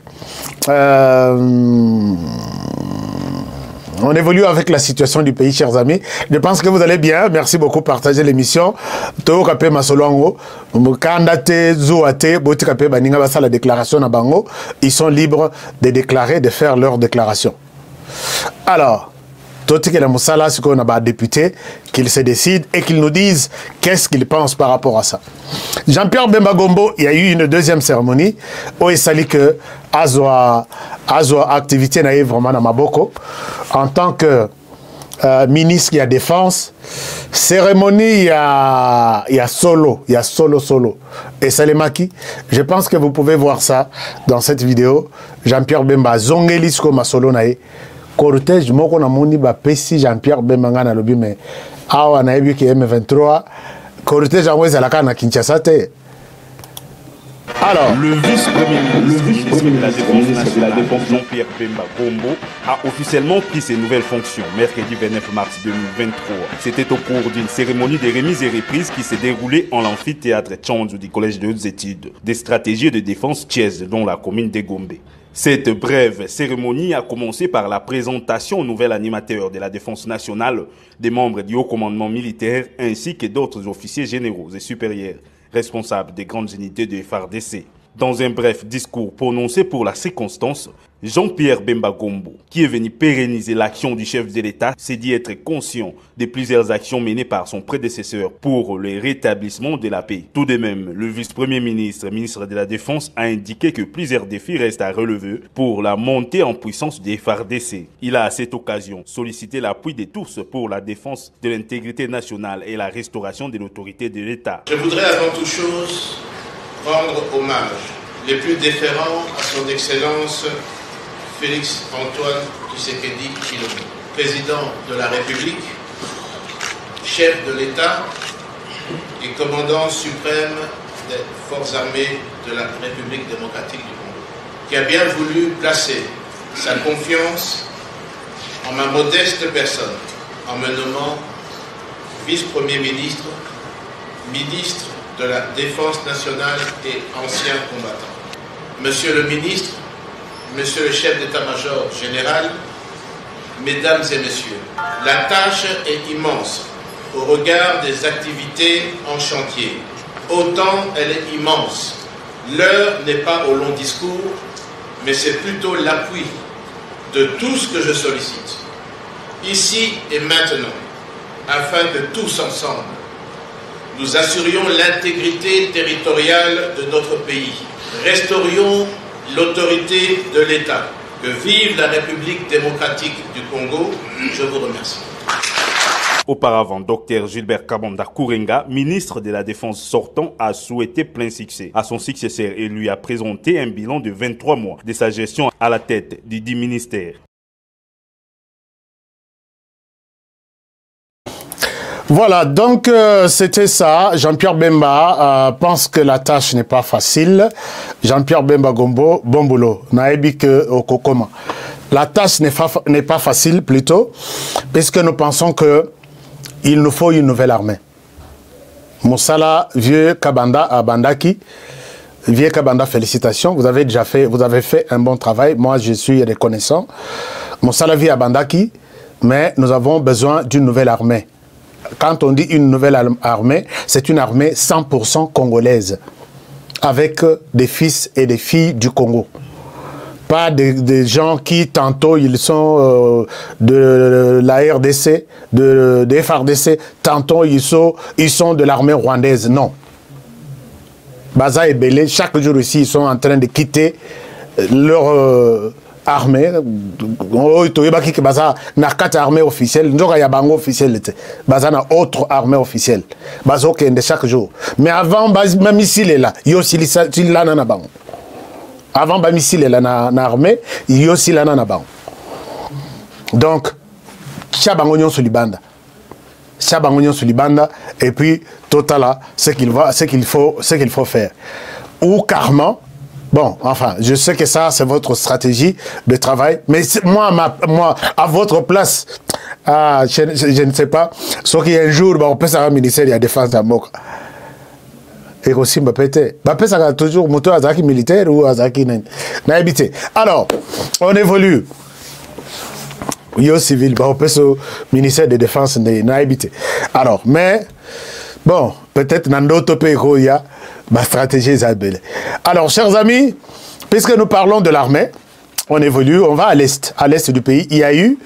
On évolue avec la situation du pays, chers amis. Je pense que vous allez bien. Merci beaucoup de partager l'émission. La déclaration à Bango. Ils sont libres de déclarer, de faire leur déclaration. Alors, Toti que la Moussala, c'est qu'on a un député, qu'ils se décident et qu'ils nous disent qu'est-ce qu'ils pensent par rapport à ça. Jean-Pierre Bemba Gombo, il y a eu une deuxième cérémonie où il s'agit que Azwa activité naïve vraiment dans Maboko en tant que ministre de la Défense. Cérémonie, il y a solo. Et Salemaki, je pense que vous pouvez voir ça dans cette vidéo. Jean-Pierre Bemba Zongelis comme solo naïve. Cortège moko na moni ba pesi Jean-Pierre Bemba na lobi mais awa na yebi ki M23 cortège amweza la kana Kinshasa te. Alors, le vice-premier ministre de la Défense, Jean-Pierre Bemba Gombo, a officiellement pris ses nouvelles fonctions mercredi 29 mars 2023. C'était au cours d'une cérémonie de remise et reprise qui s'est déroulée en l'amphithéâtre Tchandou du Collège de hautes études des stratégies de défense Thiès, dont la commune de Gombe. Cette brève cérémonie a commencé par la présentation au nouvel animateur de la Défense nationale, des membres du haut commandement militaire ainsi que d'autres officiers généraux et supérieurs responsables des grandes unités de FARDC. Dans un bref discours prononcé pour la circonstance, Jean-Pierre Bemba Gombo, qui est venu pérenniser l'action du chef de l'État, s'est dit être conscient de plusieurs actions menées par son prédécesseur pour le rétablissement de la paix. Tout de même, le vice-premier ministre, ministre de la Défense, a indiqué que plusieurs défis restent à relever pour la montée en puissance des FARDC. Il a à cette occasion sollicité l'appui de tous pour la défense de l'intégrité nationale et la restauration de l'autorité de l'État. Je voudrais avant toute chose rendre hommage les plus déférents à son Excellence Félix Antoine Tshisekedi Tshilombo, président de la République, chef de l'État et commandant suprême des forces armées de la République démocratique du Congo, qui a bien voulu placer sa confiance en ma modeste personne, en me nommant vice-premier ministre, ministre de la Défense nationale et ancien combattant. Monsieur le ministre, Monsieur le chef d'état-major général, mesdames et messieurs, la tâche est immense au regard des activités en chantier. Autant elle est immense. L'heure n'est pas au long discours, mais c'est plutôt l'appui de tout ce que je sollicite, ici et maintenant, afin que tous ensemble, nous assurions l'intégrité territoriale de notre pays, restaurions l'autorité de l'État. Que vive la République démocratique du Congo. Je vous remercie. Auparavant, Dr Gilbert Kabanda Kourenga, ministre de la Défense sortant, a souhaité plein succès à son successeur et lui a présenté un bilan de 23 mois de sa gestion à la tête du dit ministère. Voilà, donc c'était ça. Jean-Pierre Bemba pense que la tâche n'est pas facile. Jean-Pierre Bemba Gombo, bon boulot. Naebi que au Kokoma. La tâche n'est pas facile plutôt, puisque nous pensons que il nous faut une nouvelle armée. Moussala, vieux Kabanda à Bandaki. Vieux Kabanda, félicitations. Vous avez fait un bon travail. Moi, je suis reconnaissant. Moussala vit à Bandaki, mais nous avons besoin d'une nouvelle armée. Quand on dit une nouvelle armée, c'est une armée 100% congolaise, avec des fils et des filles du Congo. Pas des gens qui, tantôt, ils sont de la RDC, des FARDC, tantôt, ils sont de l'armée rwandaise. Non. Baza et Belé, chaque jour ici, ils sont en train de quitter leur armée, na 4 armées officielles, il y a bango officiel, na autre armée officielle, de chaque jour. Mais avant, même ici, là, il y a aussi là na bango. Avant, même ici, là, na armée, il y a aussi là na bango. Donc, chabango sur libanda. Chabango sur libanda, et puis, total, ce qu'il faut faire. Ou carrément, bon, enfin, je sais que ça, c'est votre stratégie de travail, mais moi, à votre place, je ne sais pas, sauf qu'il y a un jour, on peut savoir le ministère de la Défense d'Amoka. Et aussi, on peut toujours moto Azaki militaire ou Azaki n'habité. Alors, on évolue. Yo civil, on peut au ministère de la Défense n'habité. Alors, mais, bon, peut-être dans d'autres pays, il y a ma stratégie Isabelle. Alors, chers amis, puisque nous parlons de l'armée, on évolue, on va à l'est du pays. Il y a eu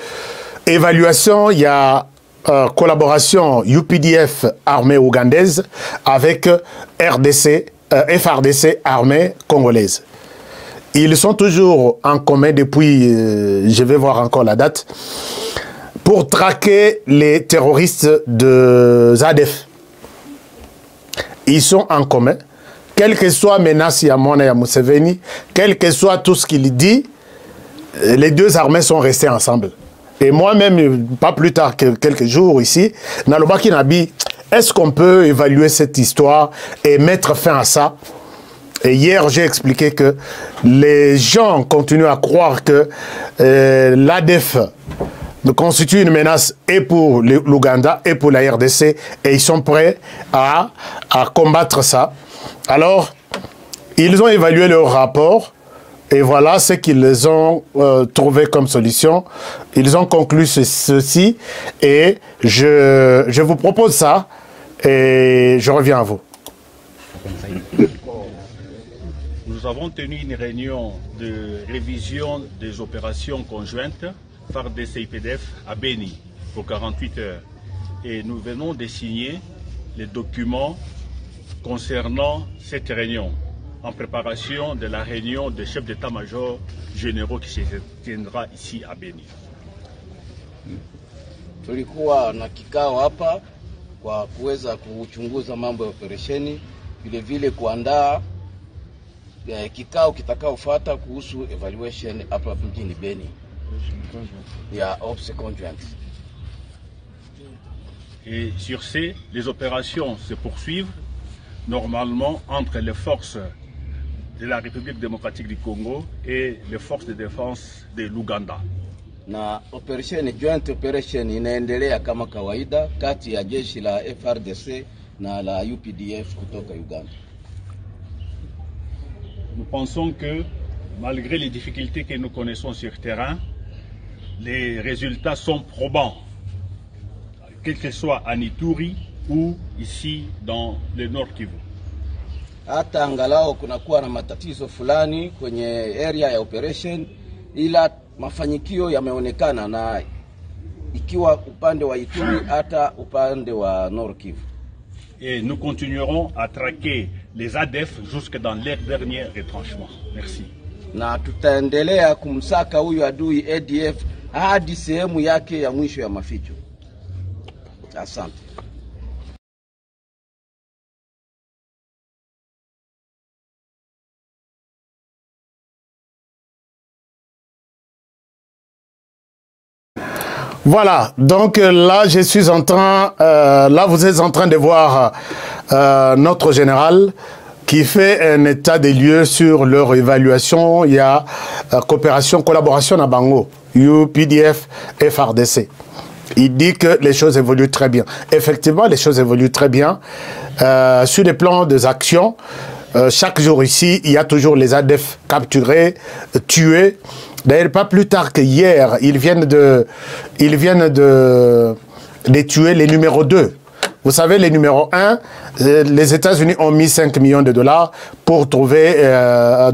évaluation, il y a collaboration UPDF armée ougandaise avec FARDC armée congolaise. Ils sont toujours en commun depuis, je vais voir encore la date, pour traquer les terroristes de ZADF. Ils sont en commun. Quelle que soit menace Yamona et Museveni, quel que soit tout ce qu'il dit, les deux armées sont restées ensemble. Et moi-même, pas plus tard que quelques jours ici, Nalobaki Nabi, est-ce qu'on peut évaluer cette histoire et mettre fin à ça? Et hier, j'ai expliqué que les gens continuent à croire que l'ADF constitue une menace et pour l'Ouganda et pour la RDC, et ils sont prêts à combattre ça. Alors, ils ont évalué leur rapport et voilà ce qu'ils ont trouvé comme solution. Ils ont conclu ceci et je vous propose ça et je reviens à vous. Nous avons tenu une réunion de révision des opérations conjointes FARDC-IPDF à Beni pour 48 heures. Et nous venons de signer les documents concernant cette réunion, en préparation de la réunion des chefs d'état-major généraux qui se tiendra ici à Beni. Tulikuwa na kikao hapa kwa kuweza kuchunguza mambo ya operesheni, vile vile kuandaa kikao kitakaofuata kuhusu evaluation hapa mjini Beni ya Ops Conjoint. Et sur ces, les opérations se poursuivent normalement entre les forces de la République démocratique du Congo et les forces de défense de l'Ouganda. Na joint operation inaendelea kama kawaida kati ya jeshi la FARDC na la UPDF kutoka Uganda. Nous pensons que malgré les difficultés que nous connaissons sur terrain, les résultats sont probants, quel que soit à Ituri ou ici dans le Nord Kivu. Hata angalau kunakuwa na matatizo fulani kwenye area ya operation, ila mafanikio yameonekana na ikiwa upande wa Ituri hata upande wa Nord Kivu. Et nous continuerons à traquer les ADF jusque dans leur dernier retranchement. Merci. Na tutaendelea kumsaka huyu adui ADF hadi sehemu yake ya mwisho ya maficho. Asante. Voilà, donc là je suis en train, là vous êtes en train de voir notre général qui fait un état des lieux sur leur évaluation. Il y a collaboration à Bango, UPDF et FARDC. Il dit que les choses évoluent très bien. Effectivement, les choses évoluent très bien. Sur les plans des actions, chaque jour ici, il y a toujours les ADF capturés, tués. D'ailleurs, pas plus tard que hier, ils viennent de tuer les numéros 2 vous savez, les numéros 1, les États-Unis ont mis 5 millions de dollars pour trouver,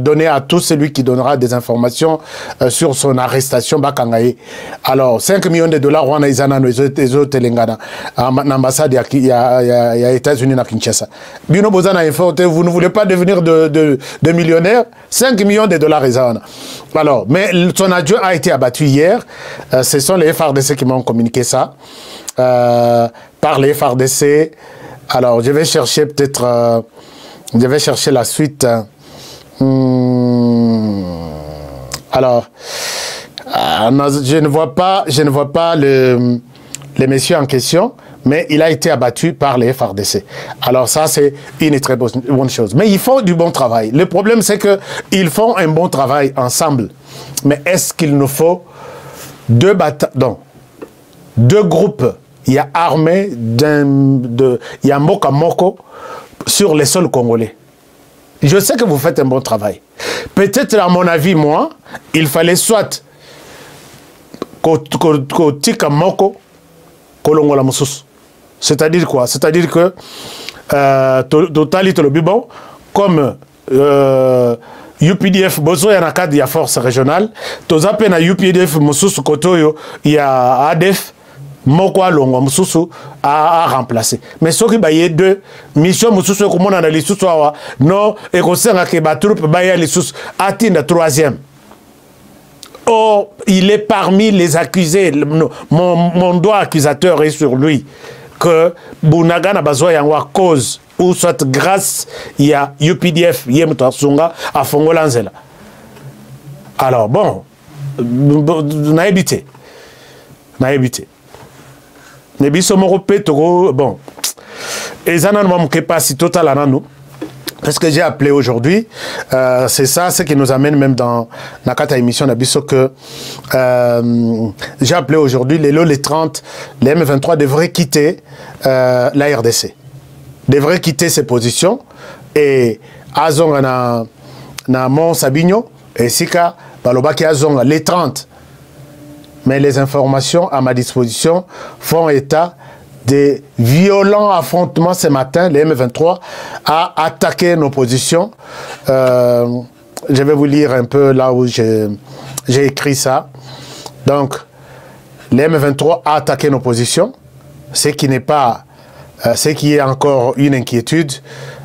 donner à tout celui qui donnera des informations sur son arrestation Bakangaye. Alors, 5 millions de dollars, on a les autres Telangana, l'ambassade il y a États-Unis à Kinshasa. Bino Bozana info, vous ne voulez pas devenir de millionnaire? 5 millions de dollars, alors, mais son adjoint a été abattu hier. Ce sont les FARDC qui m'ont communiqué ça. Par les FARDC. Alors, je vais chercher peut-être... je vais chercher la suite. Alors, je ne vois pas le monsieur en question, mais il a été abattu par les FARDC. Alors ça, c'est une très bonne chose. Mais ils font du bon travail. Le problème, c'est qu'ils font un bon travail ensemble. Mais est-ce qu'il nous faut deux groupes? Il y a armée, il y a Moka Moko sur les sols congolais. Je sais que vous faites un bon travail. Peut-être, à mon avis, moi, il fallait soit Tika Moko, Kolongola Moussous. C'est-à-dire quoi? C'est-à-dire que Totali Tolobibon, comme UPDF, Bozo y a cadre, il y a force régionale. Tozape na UPDF, Moussous Kotoyo, il y a ADF. Moko Longo Moussou a remplacé. Mais ce qui baye deux missions Moussou comme on a les sous non et qu'on sait que ba troupe baye les sous atteint la troisième. Oh, il est parmi les accusés. Mon doigt accusateur est sur lui que Bounaga n'a besoin d'en cause ou soit grâce il y a UPDF Yemto Sunga à Fongolanzela. Alors bon, n'a évité. Bon, et ça n'a pas si total à nous. Parce que j'ai appelé aujourd'hui, c'est ça, ce qui nous amène même dans la carte émission d'Abisso que j'ai appelé aujourd'hui, les 30, les M23 devraient quitter la RDC. Devraient quitter ses positions et Azong na Mont Sabigno et Sika, Balobaki Azong, les 30. Mais les informations à ma disposition font état de violents affrontements ce matin. Les M23 a attaqué nos positions. Je vais vous lire un peu là où j'ai écrit ça. Donc, les M23 a attaqué nos positions, ce qui n'est pas, ce qui est encore une inquiétude.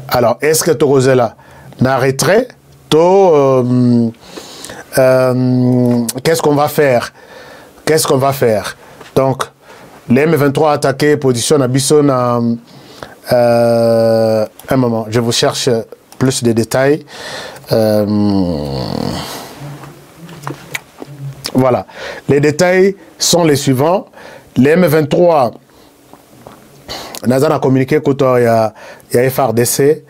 Alors, est-ce que Torozela n'arrêterait? Qu'est-ce qu'on va faire? Qu'est-ce qu'on va faire? Donc, les M23 a attaqué position à Bisson. Un moment, je vous cherche plus de détails. Voilà. Les détails sont les suivants. Les M23, Nazan a communiqué qu'il y a FARDC.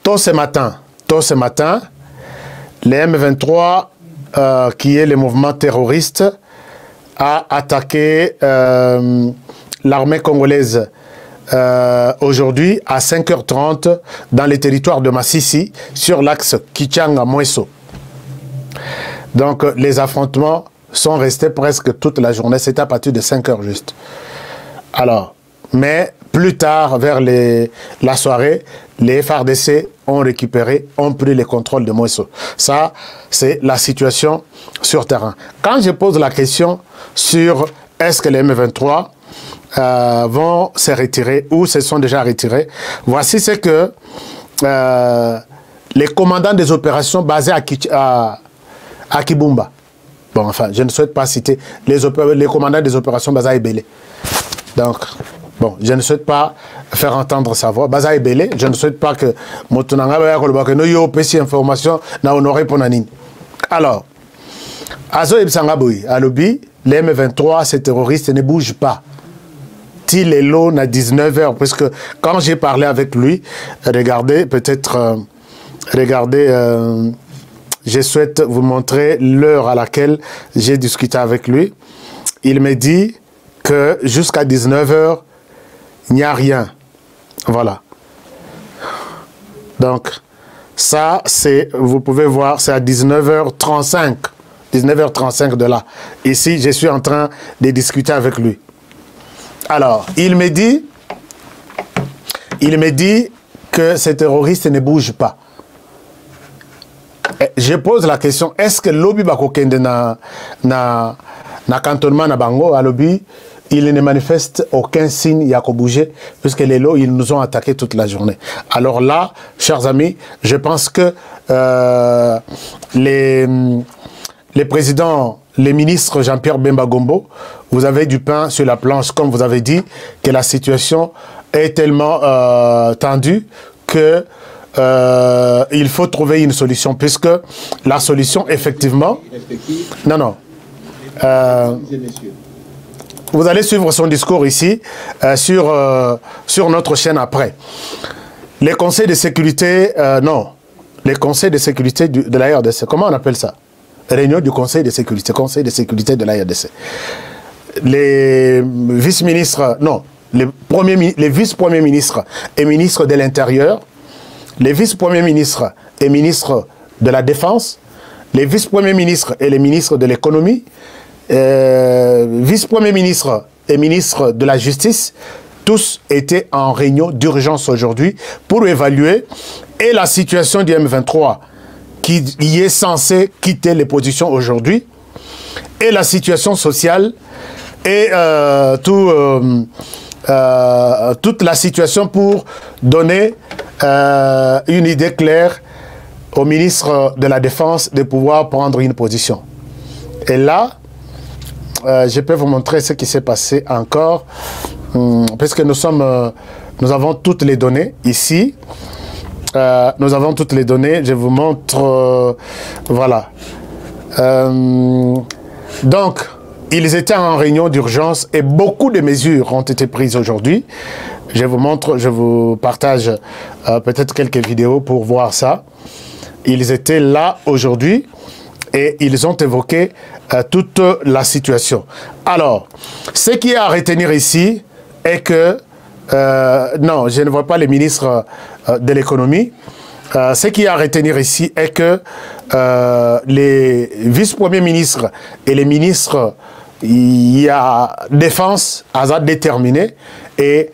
Tôt ce matin, les M23, qui est le mouvement terroriste, a attaqué l'armée congolaise aujourd'hui à 5h30 dans les territoires de Massissi, sur l'axe Kichanga-Mweso. Donc les affrontements sont restés presque toute la journée, c'était à partir de 5h juste. Alors, mais plus tard, vers la soirée, les FARDC ont pris le contrôle de Mweso. Ça, c'est la situation sur terrain. Quand je pose la question sur est-ce que les M23 vont se retirer ou se sont déjà retirés, voici ce que les commandants des opérations basés à Kibumba, bon, enfin, je ne souhaite pas citer les commandants des opérations basés à Ebele. Donc, bon, je ne souhaite pas faire entendre sa voix. Baza Ebele, je ne souhaite pas que Motunanga no yo pesi information na honoré Ponanine. Alors, Azo Ebsangaboui, à l'obi, les M23, ces terroristes ne bougent pas. Til est l'eau à 19h, parce que quand j'ai parlé avec lui, regardez, peut-être, je souhaite vous montrer l'heure à laquelle j'ai discuté avec lui. Il me dit que jusqu'à 19h, il n'y a rien. Voilà. Donc, ça, c'est, vous pouvez voir, c'est à 19h35. 19h35 de là. Ici, je suis en train de discuter avec lui. Alors, il me dit que ces terroristes ne bougent pas. Je pose la question, est-ce que lobby bakokende na cantonnement na bango à lobby, il ne manifeste aucun signe il y a qu'à bouger, puisque les lots, ils nous ont attaqués toute la journée. Alors là, chers amis, je pense que les présidents, les ministres Jean-Pierre Bemba Gombo, vous avez du pain sur la planche, comme vous avez dit, que la situation est tellement tendue que il faut trouver une solution, puisque la solution, effectivement... Non. Vous allez suivre son discours ici, sur notre chaîne après. Les conseils de sécurité, non. Les conseils de sécurité de la RDC, comment on appelle ça? Réunion du conseil de sécurité de la RDC. Les vice-ministres, non. Les vice-premiers ministres et ministres de l'Intérieur, les vice-premiers ministres et ministres de la Défense, les vice-premiers ministres et les ministres de l'Économie, vice-premiers ministres et ministres de la Justice, tous étaient en réunion d'urgence aujourd'hui pour évaluer et la situation du M23 qui y est censé quitter les positions aujourd'hui, et la situation sociale et toute la situation pour donner une idée claire au ministre de la Défense de pouvoir prendre une position. Et là, je peux vous montrer ce qui s'est passé encore, parce que nous avons toutes les données ici. Nous avons toutes les données. Je vous montre, voilà. Donc, ils étaient en réunion d'urgence et beaucoup de mesures ont été prises aujourd'hui. Je vous montre, je vous partage peut-être quelques vidéos pour voir ça. Ils étaient là aujourd'hui et ils ont évoqué toute la situation. Alors, ce qui est à retenir ici est que, non, je ne vois pas les ministres de l'économie. Ce qui est à retenir ici est que les vice-premiers ministres et les ministres, il y a défense, hasard déterminé, et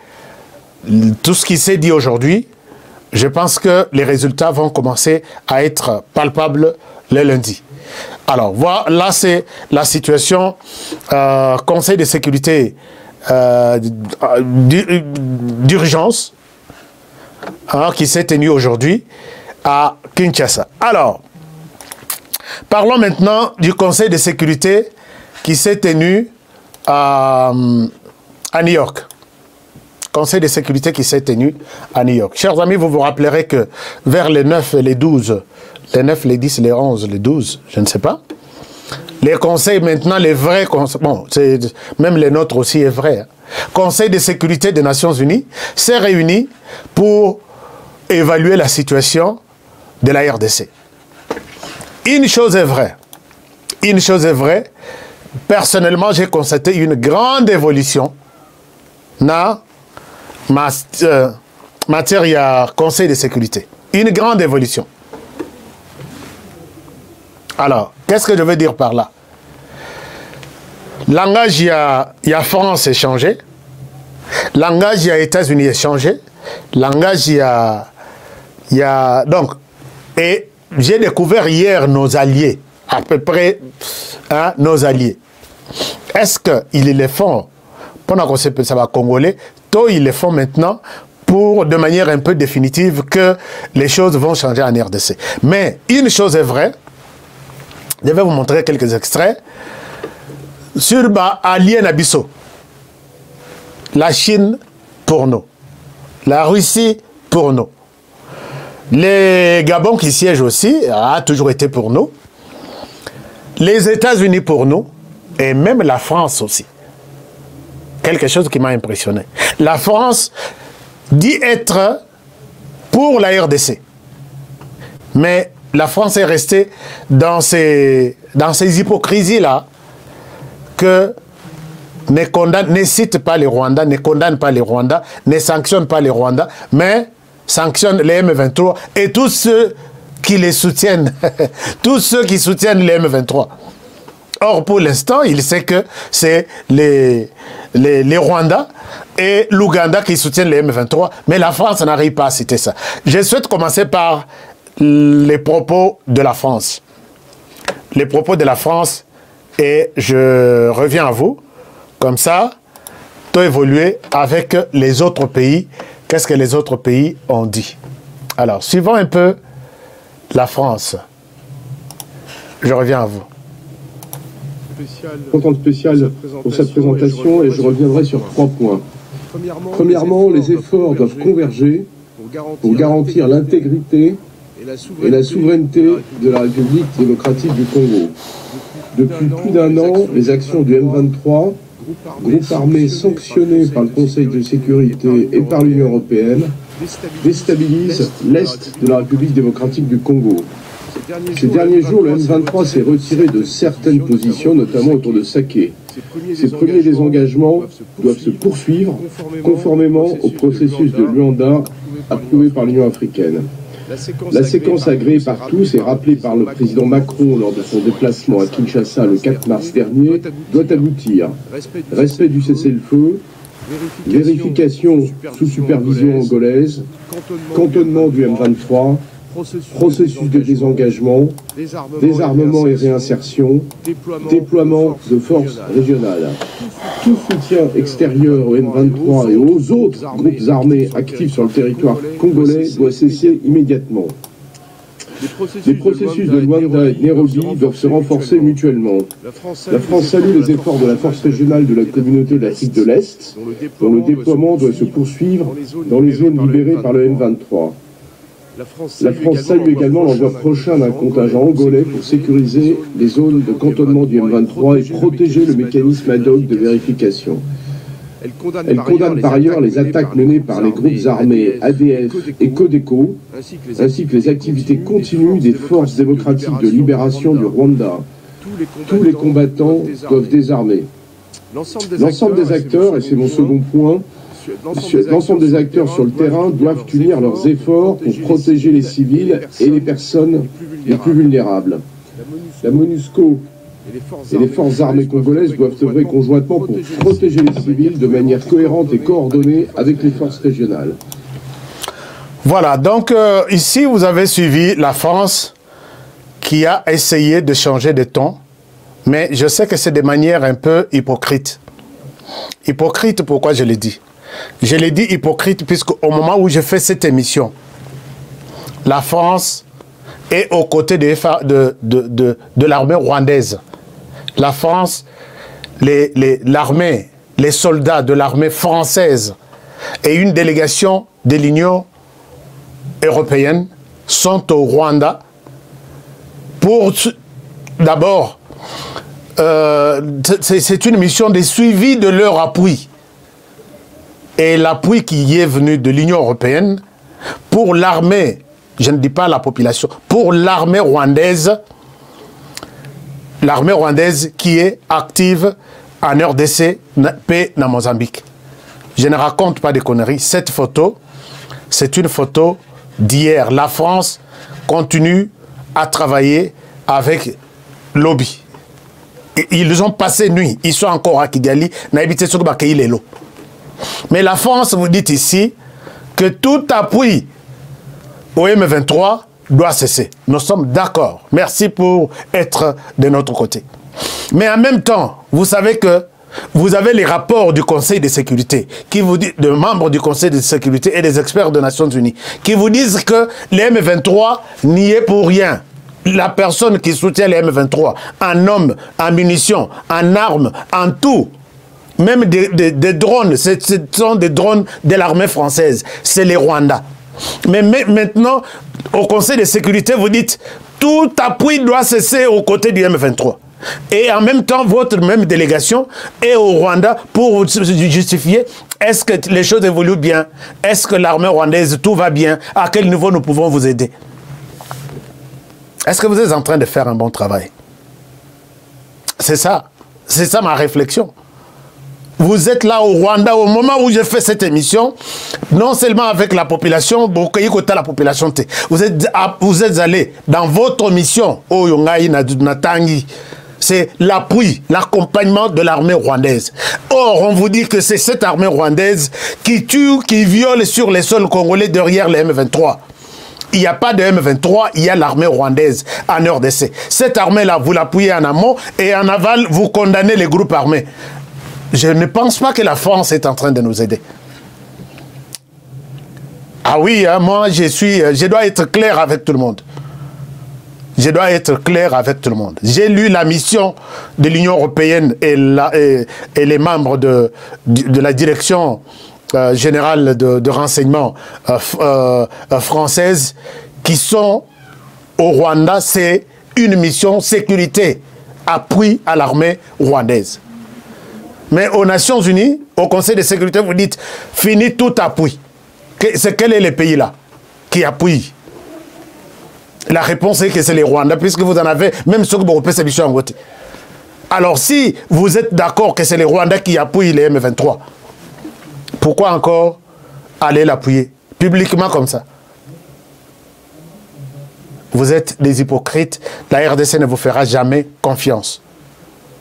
tout ce qui s'est dit aujourd'hui, je pense que les résultats vont commencer à être palpables le lundi. Alors, voilà, là c'est la situation Conseil de sécurité d'urgence qui s'est tenu aujourd'hui à Kinshasa. Alors, parlons maintenant du Conseil de sécurité qui s'est tenu à New York. Conseil de sécurité qui s'est tenu à New York. Chers amis, vous vous rappellerez que vers les 9 et les 12, les 9, les 10, les 11, les 12, je ne sais pas, les conseils maintenant, les vrais conseils, bon, même les nôtres aussi est vrai, hein. Conseil de sécurité des Nations Unies s'est réuni pour évaluer la situation de la RDC. Une chose est vraie. Une chose est vraie. Personnellement, j'ai constaté une grande évolution dans matière à Conseil de sécurité. Une grande évolution. Alors, qu'est-ce que je veux dire par là? Langage, il y a France est changé. Langage, il y a États-Unis est changé. Langage, il y a donc, et j'ai découvert hier nos alliés, à peu près, hein, nos alliés. Est-ce qu'ils le font, pendant qu'on sait que ça va congolais, toi, ils le font maintenant pour, de manière un peu définitive, que les choses vont changer en RDC. Mais une chose est vraie, je vais vous montrer quelques extraits. Sur Alien Abisso, la Chine pour nous, la Russie pour nous, les Gabon qui siègent aussi a toujours été pour nous, les États-Unis pour nous, et même la France aussi. Quelque chose qui m'a impressionné. La France dit être pour la RDC, mais la France est restée dans ces hypocrisies-là, que ne cite pas les Rwandais, ne condamne pas les Rwandais, ne sanctionne pas les Rwandais, mais sanctionne les M23 et tous ceux qui les soutiennent, tous ceux qui soutiennent les M23. Or, pour l'instant, il sait que c'est les Rwandais et l'Ouganda qui soutiennent les M23, mais la France n'arrive pas à citer ça. Je souhaite commencer par les propos de la France. Les propos de la France, et je reviens à vous, comme ça, tout évoluer avec les autres pays. Qu'est-ce que les autres pays ont dit? Alors, suivons un peu la France. Je reviens à vous. Contente spéciale pour cette présentation et je reviendrai sur 3 points. Premièrement, les efforts doivent converger pour garantir l'intégrité et la souveraineté de la République démocratique du Congo. Depuis plus d'1 an, les actions du M23, groupe armé sanctionné par le Conseil de sécurité et par l'Union européenne, déstabilisent l'Est de la République démocratique du Congo. Ces derniers jours, le M23 s'est retiré de certaines positions, notamment autour de Saké. Ces premiers désengagements doivent se poursuivre conformément au processus de Luanda approuvé par l'Union africaine. La séquence agréée par tous et rappelée par le président Macron lors de son déplacement à Kinshasa le 4 mars dernier doit aboutir. Respect du cessez-le-feu, vérification sous supervision angolaise, cantonnement du M23, processus de désengagement, désarmement et réinsertion, déploiement de forces régionales. Tout soutien extérieur au M23 et aux autres groupes armés actifs sur le territoire congolais doit cesser immédiatement. Les processus de Luanda et de Nairobi doivent se renforcer mutuellement. La France salue les efforts de la force régionale de la communauté d'Afrique de l'Est, dont le déploiement doit se poursuivre dans les zones libérées par le M23. La France salue également l'envoi prochain d'un contingent angolais pour sécuriser les zones de cantonnement du M23 et protéger le mécanisme ad hoc de vérification. Elle condamne par ailleurs les attaques menées par les groupes armés ADF et Codeco, ainsi que les activités continues des forces démocratiques de libération du Rwanda. Tous les combattants doivent désarmer. L'ensemble des acteurs, et c'est mon second point, l'ensemble des acteurs sur le terrain doivent unir leurs efforts pour protéger les civils et les personnes les plus vulnérables. La MONUSCO et les forces armées congolaises doivent œuvrer conjointement pour protéger les civils de manière cohérente et coordonnée avec les forces régionales. Voilà, donc ici vous avez suivi la France qui a essayé de changer de ton, mais je sais que c'est de manière un peu hypocrite. Hypocrite, pourquoi je l'ai dit? Je l'ai dit hypocrite puisque au moment où je fais cette émission, la France est aux côtés de l'armée rwandaise. La France, l'armée, les soldats de l'armée française et une délégation de l'Union européenne sont au Rwanda pour d'abord, c'est une mission de suivi de leur appui. Et l'appui qui est venu de l'Union européenne pour l'armée, je ne dis pas la population, pour l'armée rwandaise qui est active en RDC, paix dans Mozambique. Je ne raconte pas de conneries. Cette photo, c'est une photo d'hier. La France continue à travailler avec lobby. Ils ont passé nuit. Ils sont encore à Kigali. Mais la France, vous dit ici que tout appui au M23 doit cesser. Nous sommes d'accord. Merci pour être de notre côté. Mais en même temps, vous savez que vous avez les rapports du Conseil de sécurité, qui vous dit, de membres du Conseil de sécurité et des experts des Nations Unies, qui vous disent que les M23 n'y est pour rien. La personne qui soutient les M23, en hommes, en munitions, en armes, en tout, même des drones, ce sont des drones de l'armée française, c'est les Rwandais. Mais maintenant, au Conseil de sécurité, vous dites tout appui doit cesser aux côtés du M23. Et en même temps, votre même délégation est au Rwanda pour justifier est-ce que les choses évoluent bien, est-ce que l'armée rwandaise, tout va bien, à quel niveau nous pouvons vous aider. Est-ce que vous êtes en train de faire un bon travail? C'est ça ma réflexion. Vous êtes là au Rwanda au moment où je fais cette émission, non seulement avec la population, vous êtes allé dans votre mission au Yongaï Natangi. c'est l'appui, l'accompagnement de l'armée rwandaise. Or, on vous dit que c'est cette armée rwandaise qui tue, qui viole sur les sols congolais derrière les M23. Il n'y a pas de M23, il y a l'armée rwandaise en RDC. Cette armée-là, vous l'appuyez en amont et en aval, vous condamnez les groupes armés. Je ne pense pas que la France est en train de nous aider. Ah oui, hein, moi, je dois être clair avec tout le monde. Je dois être clair avec tout le monde. J'ai lu la mission de l'Union européenne et les membres de la direction générale de renseignement française qui sont au Rwanda. C'est une mission sécurité, appui à l'armée rwandaise. Mais aux Nations Unies, au Conseil de sécurité, vous dites fini tout appui. Quel est le pays là qui appuie? La réponse est que c'est les Rwandais, puisque vous en avez, même ceux qui vous repèrent, c'est en vote. Alors, si vous êtes d'accord que c'est les Rwandais qui appuient les M23, pourquoi encore aller l'appuyer publiquement comme ça? Vous êtes des hypocrites. La RDC ne vous fera jamais confiance.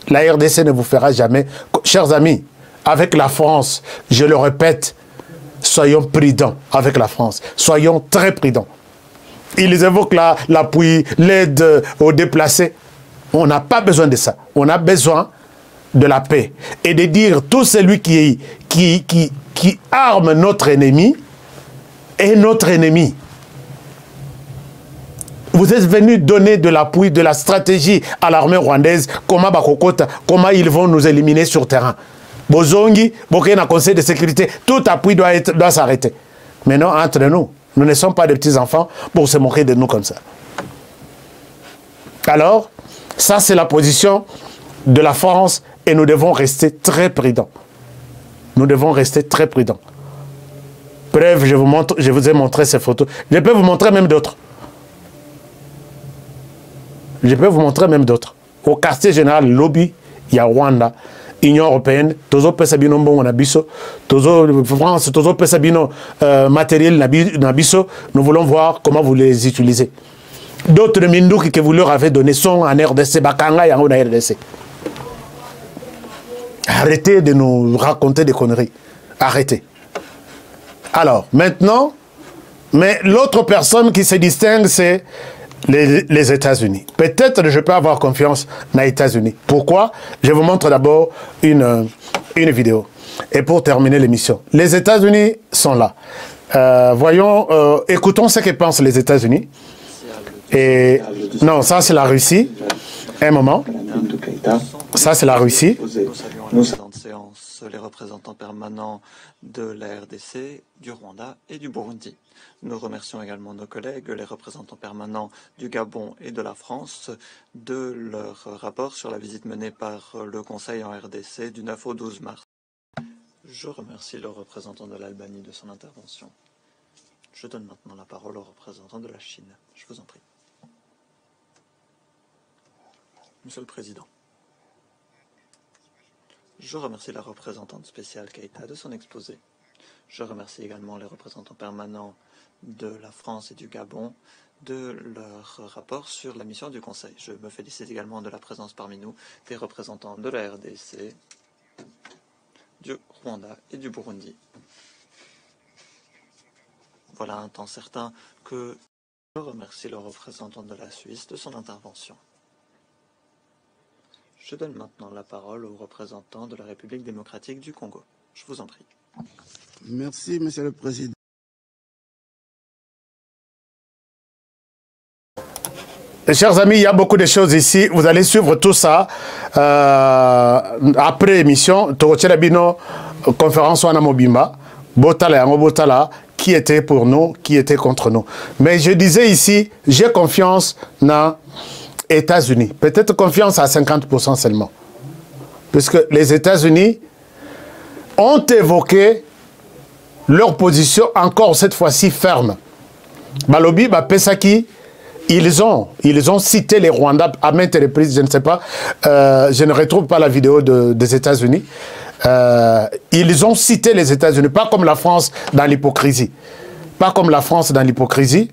La RDC ne vous fera jamais... Chers amis, avec la France, je le répète, soyons prudents avec la France. Soyons très prudents. Ils évoquent l'appui, l'aide aux déplacés. On n'a pas besoin de ça. On a besoin de la paix. Et de dire tout celui qui arme notre ennemi est notre ennemi. Vous êtes venus donner de l'appui, de la stratégie à l'armée rwandaise, comment ils vont nous éliminer sur terrain. Bozongi, Bokena Conseil de sécurité, tout appui doit s'arrêter. Mais non, entre nous, nous ne sommes pas des petits-enfants pour se moquer de nous comme ça. Alors, ça c'est la position de la France et nous devons rester très prudents. Nous devons rester très prudents. Bref, je vous ai montré ces photos. Je peux vous montrer même d'autres. Je peux vous montrer même d'autres. Au quartier général Lobby, il y a Rwanda, Union européenne, Tozo Pesabino Mbongo Nabiso, Tozo France, Tozo Pesabino matériel Nabiso. Nous voulons voir comment vous les utilisez. D'autres Mindouki que vous leur avez donné sont en RDC, Bakanga et en RDC. Arrêtez de nous raconter des conneries. Arrêtez. Alors, maintenant, mais l'autre personne qui se distingue, c'est les États-Unis. Peut-être je peux avoir confiance dans les États-Unis. Pourquoi? Je vous montre d'abord une vidéo. Et pour terminer l'émission, les États-Unis sont là. Voyons, écoutons ce que pensent les États-Unis. Et non, ça c'est la Russie. Un moment. Ça c'est la Russie. Nous saluons en séance les représentants permanents de la RDC, du Rwanda et du Burundi. Nous remercions également nos collègues, les représentants permanents du Gabon et de la France, de leur rapport sur la visite menée par le Conseil en RDC du 9 au 12 mars. Je remercie le représentant de l'Albanie de son intervention. Je donne maintenant la parole au représentant de la Chine. Je vous en prie. Monsieur le Président, je remercie la représentante spéciale Keïta de son exposé. Je remercie également les représentants permanents de la France et du Gabon de leur rapport sur la mission du Conseil. Je me félicite également de la présence parmi nous des représentants de la RDC, du Rwanda et du Burundi. Voilà un temps certain que je remercie le représentant de la Suisse de son intervention. Je donne maintenant la parole au représentant de la République démocratique du Congo. Je vous en prie. Merci, Monsieur le Président. Chers amis, il y a beaucoup de choses ici. Vous allez suivre tout ça après l'émission. Torocherabino, conférence Wana Mobimba, Botala, Botala, qui était pour nous, qui était contre nous. Mais je disais ici, j'ai confiance dans les États-Unis. Peut-être confiance à 50% seulement. Puisque les États-Unis ont évoqué leur position encore cette fois-ci ferme. Balobi, Pesaki, ils ont cité les Rwandais à maintes reprises, je ne sais pas, je ne retrouve pas la vidéo des États-Unis. Ils ont cité les États-Unis, pas comme la France dans l'hypocrisie. Pas comme la France dans l'hypocrisie.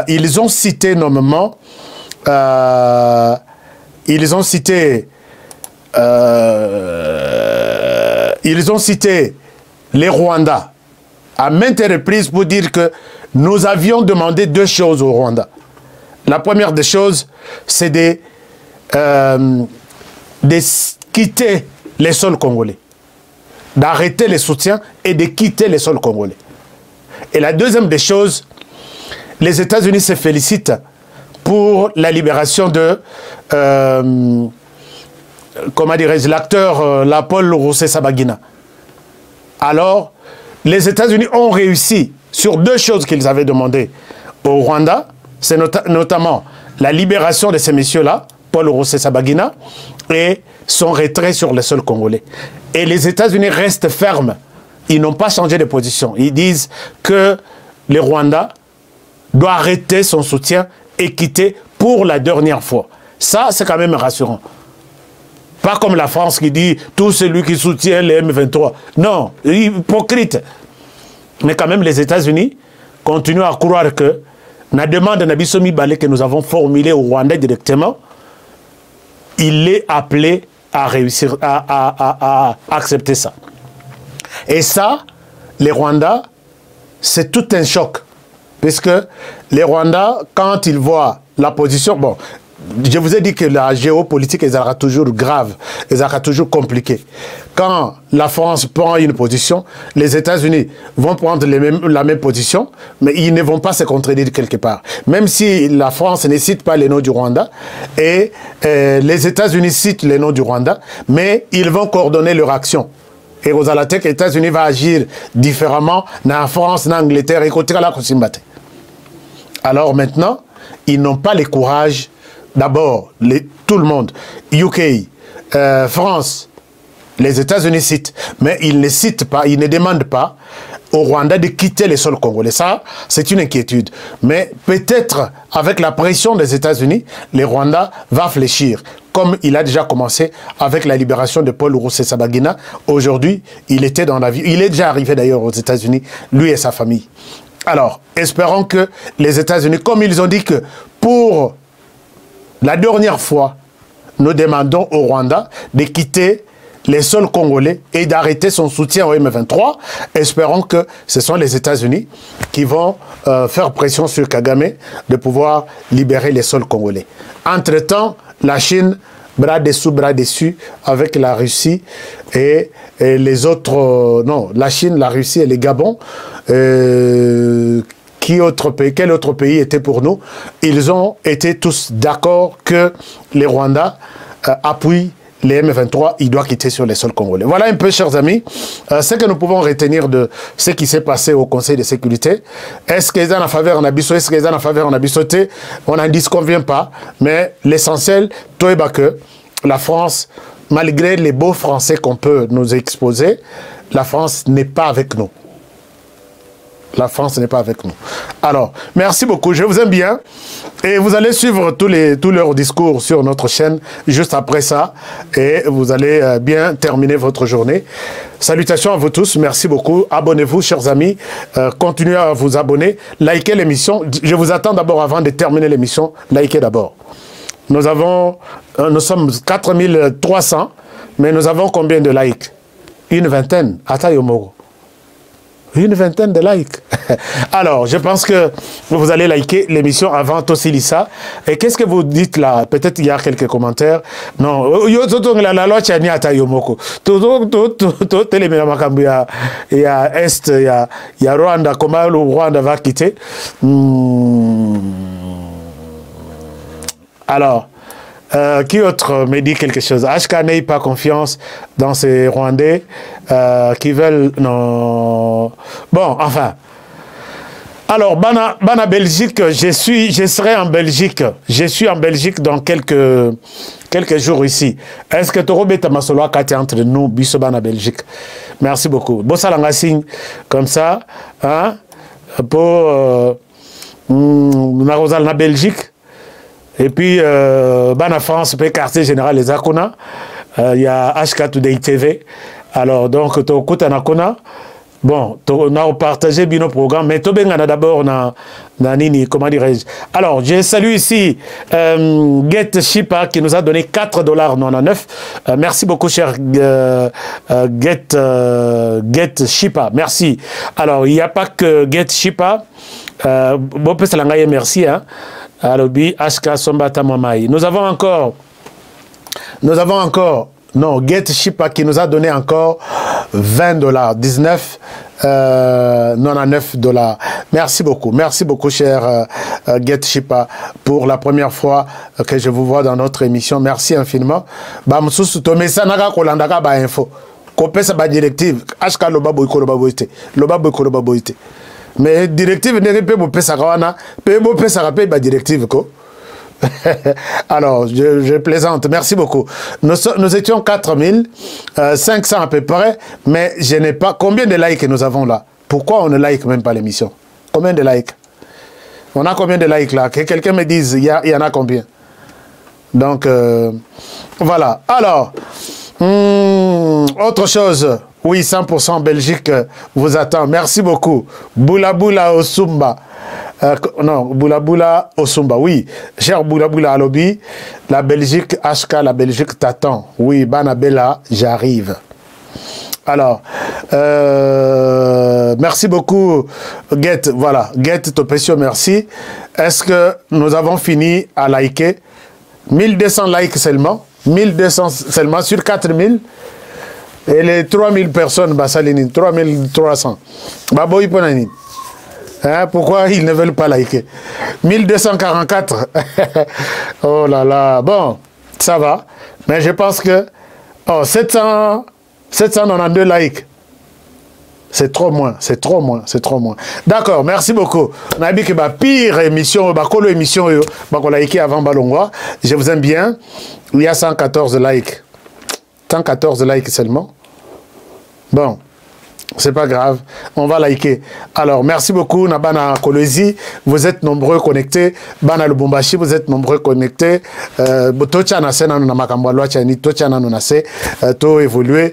Ils ont cité nommément ils ont cité les Rwandais à maintes reprises pour dire que nous avions demandé deux choses au Rwanda. La première des choses, c'est de quitter les sols congolais, d'arrêter les soutiens et de quitter les sols congolais. Et la deuxième des choses, les États-Unis se félicitent pour la libération de, comment dirais-je, l'acteur Paul Rusesabagina. Alors, les États-Unis ont réussi sur deux choses qu'ils avaient demandées au Rwanda, c'est notamment la libération de ces messieurs-là, Paul Rusesabagina, et son retrait sur le sol congolais. Et les États-Unis restent fermes. Ils n'ont pas changé de position. Ils disent que le Rwanda doit arrêter son soutien et quitter pour la dernière fois. Ça, c'est quand même rassurant. Pas comme la France qui dit tout celui qui soutient les M23. Non, hypocrite. Mais quand même, les États-Unis continuent à croire que la demande de Nabi Somi Balé que nous avons formulée au Rwanda directement, il est appelé à réussir à accepter ça. Et ça, les Rwandais, c'est tout un choc. Puisque les Rwandais, quand ils voient la position, bon, je vous ai dit que la géopolitique, elle sera toujours grave, elle sera toujours compliquée. Quand la France prend une position, les États-Unis vont prendre la même position, mais ils ne vont pas se contredire quelque part. Même si la France ne cite pas les noms du Rwanda, et les États-Unis citent les noms du Rwanda, mais ils vont coordonner leur action. Et aux Alatek, les États-Unis vont agir différemment dans la France, dans l'Angleterre, et côté la Kosimbate. Alors maintenant, ils n'ont pas le courage. D'abord, tout le monde, UK, France, les États-Unis citent, mais ils ne citent pas, ils ne demandent pas au Rwanda de quitter les sols congolais. Ça, c'est une inquiétude. Mais peut-être, avec la pression des États-Unis, le Rwanda va fléchir, comme il a déjà commencé avec la libération de Paul Rusesabagina. Aujourd'hui, il était dans la vie. Il est déjà arrivé d'ailleurs aux États-Unis, lui et sa famille. Alors, espérons que les États-Unis, comme ils ont dit que pour la dernière fois, nous demandons au Rwanda de quitter les sols congolais et d'arrêter son soutien au M23. Espérons que ce sont les États-Unis qui vont faire pression sur Kagame de pouvoir libérer les sols congolais. Entre-temps, la Chine, bras dessous, bras dessus, avec la Russie et les autres... non, la Chine, la Russie et les Gabon... quel autre pays était pour nous? Ils ont été tous d'accord que les Rwandais appuient les M23, il doit quitter sur les sols congolais. Voilà un peu, chers amis, ce que nous pouvons retenir de ce qui s'est passé au Conseil de sécurité. Est-ce qu'ils ont en faveur en Abisso? Est-ce qu'ils ont en faveur en Abissoté? On n'en disconvient pas, mais l'essentiel, toi et que la France, malgré les beaux Français qu'on peut nous exposer, la France n'est pas avec nous. La France n'est pas avec nous. Alors, merci beaucoup. Je vous aime bien. Et vous allez suivre tous leurs discours sur notre chaîne juste après ça. Et vous allez bien terminer votre journée. Salutations à vous tous. Merci beaucoup. Abonnez-vous, chers amis. Continuez à vous abonner. Likez l'émission. Je vous attends d'abord avant de terminer l'émission. Likez d'abord. Nous sommes 4300. Mais nous avons combien de likes? Une vingtaine. Atayomogo. Une vingtaine de likes. Alors, je pense que vous allez liker l'émission avant Tosilissa. Et qu'est-ce que vous dites là? Peut-être il y a quelques commentaires. Non, il y a Est, il y a Rwanda. Comment le Rwanda va quitter? Alors, qui autre me dit quelque chose? HK n'ait pas confiance dans ces Rwandais qui veulent... Non. Bon, enfin. Alors, Bana Belgique, je serai en Belgique. Je suis en Belgique dans quelques jours ici. Est-ce que tu remets ta masolo à entre nous, Bisso Bana Belgique? Merci beaucoup. Bossalanga signe comme ça, hein, pour la Belgique. Et puis, Bana France, quartier général les Akuna, il y a HK Today TV. Alors, donc, tu écoutes un Akuna, Bon, on a partagé bien nos programmes, mais Tobengana d'abord, Nini, comment dirais-je. Alors, je salue ici Get Shipa qui nous a donné $4,99. Merci beaucoup, cher Get Shipa. Merci. Alors, il n'y a pas que Get Shipa. Merci. Hein. Alobi, Ashka, Sombata, Mamai. Nous avons encore. Non, Get Shipa qui nous a donné encore $20, $19,99. Merci beaucoup, cher Get Shipa, pour la première fois que je vous vois dans notre émission. Merci infiniment. Bamsusu Tomesa Naga Kolandaka ba info. Kopesa ba directive. Ashka loba boyko loba boyte. Loba boyko loba boyte. Mais directive n'est pas pour pesa kawana. Pe bo pesa rapé ba directive ko. Alors, je plaisante, merci beaucoup. Nous étions 4500 à peu près, mais je n'ai pas... Combien de likes nous avons là? Pourquoi on ne like même pas l'émission? Combien de likes? On a combien de likes là? Que quelqu'un me dise, il y en a combien? Donc, voilà. Alors, autre chose. Oui, 100% Belgique vous attend. Merci beaucoup. Boula Boula Osumba. Non, Boula Boula Osumba. Oui, cher Boula Boula Alobi, la Belgique, HK, la Belgique t'attend. Oui, Banabella, j'arrive. Alors, merci beaucoup, Get. Voilà, Get Topesio, merci. Est-ce que nous avons fini à liker? 1200 likes seulement. 1200 seulement sur 4000. Et les 3000 personnes, Bassalini, 3300. Baboy Ponani. Hein, pourquoi ils ne veulent pas liker? 1244. Oh là là. Bon, ça va. Mais je pense que... Oh, 792 likes. C'est trop moins, c'est trop moins, c'est trop moins. D'accord, merci beaucoup. On a dit que la pire émission, la émission, avant Balongwa. Je vous aime bien. Il y a 114 likes. 114 likes seulement. Bon, c'est pas grave, on va liker. Alors, merci beaucoup, Nabana Kolezi, vous êtes nombreux connectés. Bana Lubumbashi, vous êtes nombreux connectés. Tochana Sena Namakambaloa Chani, Tochana Nunase, tout évoluer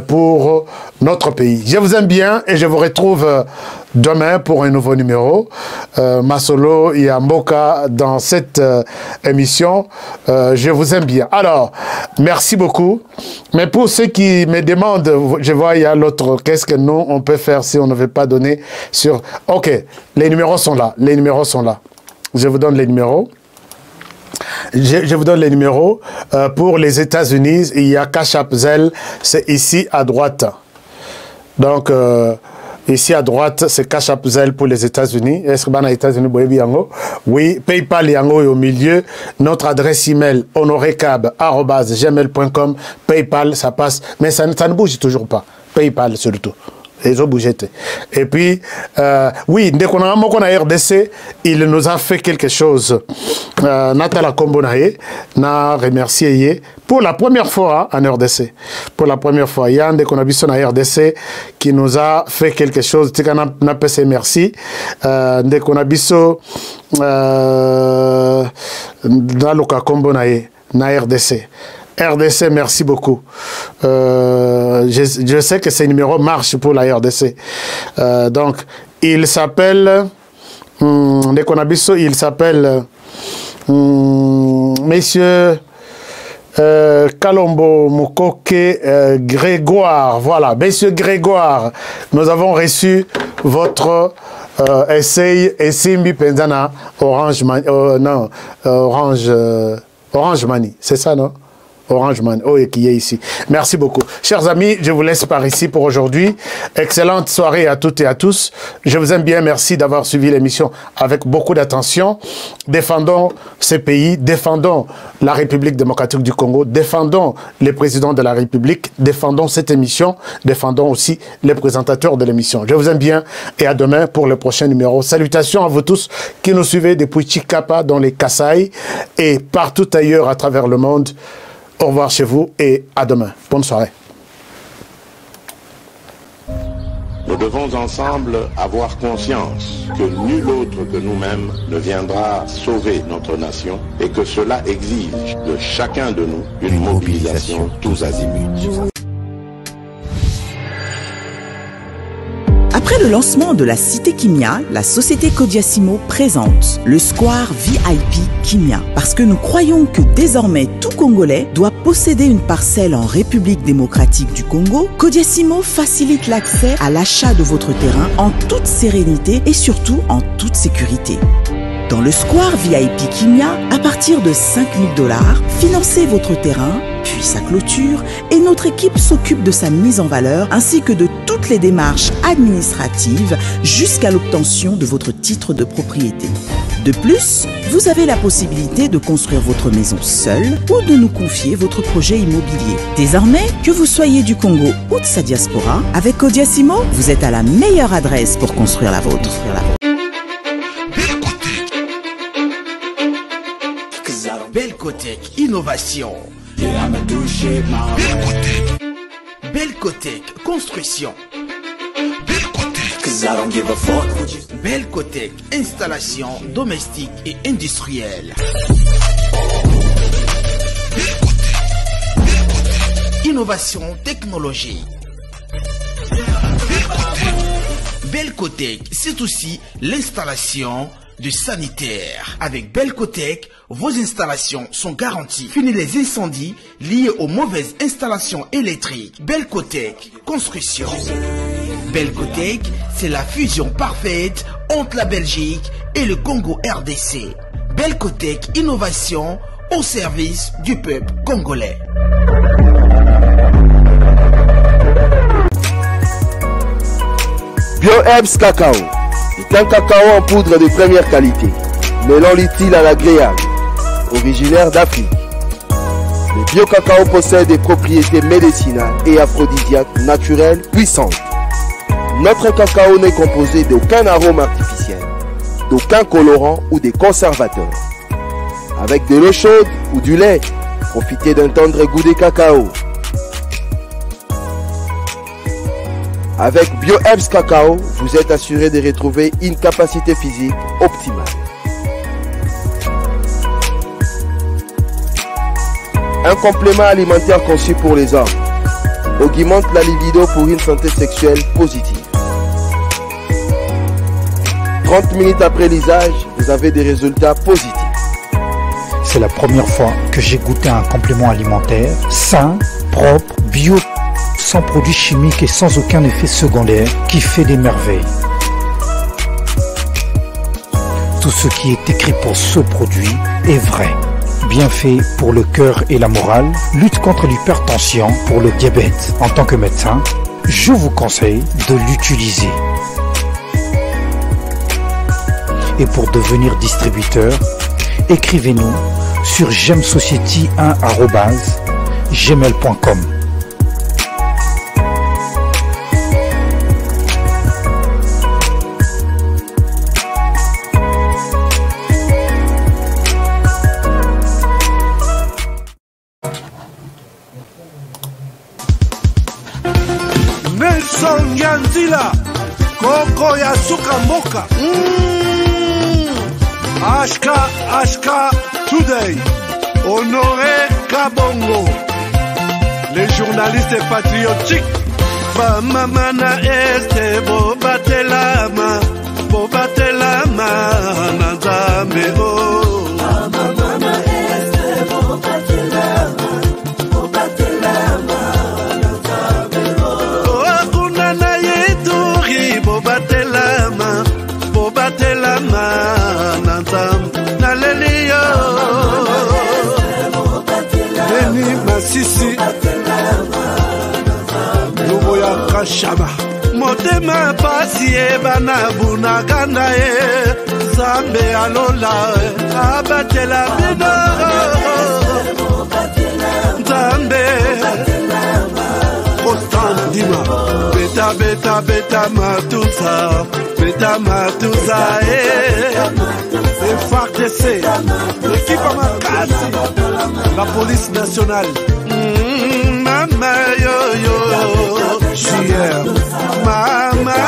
pour notre pays. Je vous aime bien et je vous retrouve demain pour un nouveau numéro. Masolo et Mboka dans cette émission. Je vous aime bien. Alors, merci beaucoup. Mais pour ceux qui me demandent, je vois, il y a l'autre, qu'est-ce que nous, on peut faire si on ne veut pas donner sur... Ok, les numéros sont là. Les numéros sont là. Je vous donne les numéros. Je vous donne les numéros. Pour les États-Unis, il y a Cash App Zelle, c'est ici à droite. Donc, ici à droite, c'est Cash App Zelle pour les États-Unis. Est-ce que dans les États-Unis, oui, PayPal Yango est au milieu. Notre adresse email, honorecab@gmail.com. PayPal, ça passe. Mais ça ne bouge toujours pas. PayPal surtout. Ils ont bougé. Et puis, oui, dès qu'on a RDC, il nous a fait quelque chose. Natala Kombonaye n'a remercié pour la première fois en RDC. Pour la première fois, il y a un dès qu'on a vu son RDC qui nous a fait quelque chose. N'a pas fait merci. Dès qu'on a vu son Naloka Kombonaye na RDC. RDC, merci beaucoup. Je sais que ces numéros marchent pour la RDC. Donc, il s'appelle... il s'appelle... Monsieur... Kalombo Mukoke Grégoire. Voilà, Monsieur Grégoire. Nous avons reçu votre... essai Simbi Penzana Orange Money. Non, Orange Money. C'est ça, non? Orange Man, qui est ici. Merci beaucoup. Chers amis, je vous laisse par ici pour aujourd'hui. Excellente soirée à toutes et à tous. Je vous aime bien. Merci d'avoir suivi l'émission avec beaucoup d'attention. Défendons ces pays, défendons la République démocratique du Congo, défendons les présidents de la République, défendons cette émission, défendons aussi les présentateurs de l'émission. Je vous aime bien et à demain pour le prochain numéro. Salutations à vous tous qui nous suivez depuis Chikapa dans les Kasaï et partout ailleurs à travers le monde. Au revoir chez vous et à demain. Bonne soirée. Nous devons ensemble avoir conscience que nul autre que nous-mêmes ne viendra sauver notre nation et que cela exige de chacun de nous une mobilisation tous azimuts. Après le lancement de la Cité Kimia, la société Kodiasimo présente le Square VIP Kimia. Parce que nous croyons que désormais tout Congolais doit posséder une parcelle en République démocratique du Congo, Kodiasimo facilite l'accès à l'achat de votre terrain en toute sérénité et surtout en toute sécurité. Dans le Square VIP Kimia, à partir de 5 000 $, financez votre terrain, puis sa clôture, et notre équipe s'occupe de sa mise en valeur ainsi que de toutes les démarches administratives jusqu'à l'obtention de votre titre de propriété. De plus, vous avez la possibilité de construire votre maison seule ou de nous confier votre projet immobilier. Désormais, que vous soyez du Congo ou de sa diaspora, avec Kodiasimo, vous êtes à la meilleure adresse pour construire la vôtre. Belcotech Innovation. Belcotech Construction. Belcotech Installation domestique et industrielle. Innovation technologique. Belcotech, c'est aussi l'installation de sanitaire. Avec Belcotech, vos installations sont garanties. Fini les incendies liés aux mauvaises installations électriques. Belcotech Construction. Belcotech, c'est la fusion parfaite entre la Belgique et le Congo RDC. Belcotech Innovation au service du peuple congolais. BioHerbs Cacao est un cacao en poudre de première qualité, mêlant l'utile à l'agréable, originaire d'Afrique. Le bio-cacao possède des propriétés médicinales et aphrodisiaques naturelles puissantes. Notre cacao n'est composé d'aucun arôme artificiel, d'aucun colorant ou des conservateurs. Avec de l'eau chaude ou du lait, profitez d'un tendre goût de cacao. Avec BioHerbs Cacao, vous êtes assuré de retrouver une capacité physique optimale. Un complément alimentaire conçu pour les hommes augmente la libido pour une santé sexuelle positive. 30 minutes après l'usage, vous avez des résultats positifs. C'est la première fois que j'ai goûté un complément alimentaire sain, propre, bio, sans produits chimiques et sans aucun effet secondaire qui fait des merveilles. Tout ce qui est écrit pour ce produit est vrai. Bienfait pour le cœur et la morale, lutte contre l'hypertension, pour le diabète. En tant que médecin, je vous conseille de l'utiliser. Et pour devenir distributeur, écrivez-nous sur gemsociety1@gmail.com. Nelson Yanzila, Koko ya Suka Moka. Ashka Today, Honoré Kabongo, les journalistes patriotiques. Bamamana este bobatelama nanzambe o. Bamamana este bobatelama nanzambe o. Akuna na yeturi bobatelama nanzambe naleliyo. Beni Masisi Lubo ya Kashaba Motema pasi bana bunagana Zambe alola abatela bino Zambe Constant Dima Beta matuza FARDC l'équipe Amakasi la police nationale Mama yo JR Mama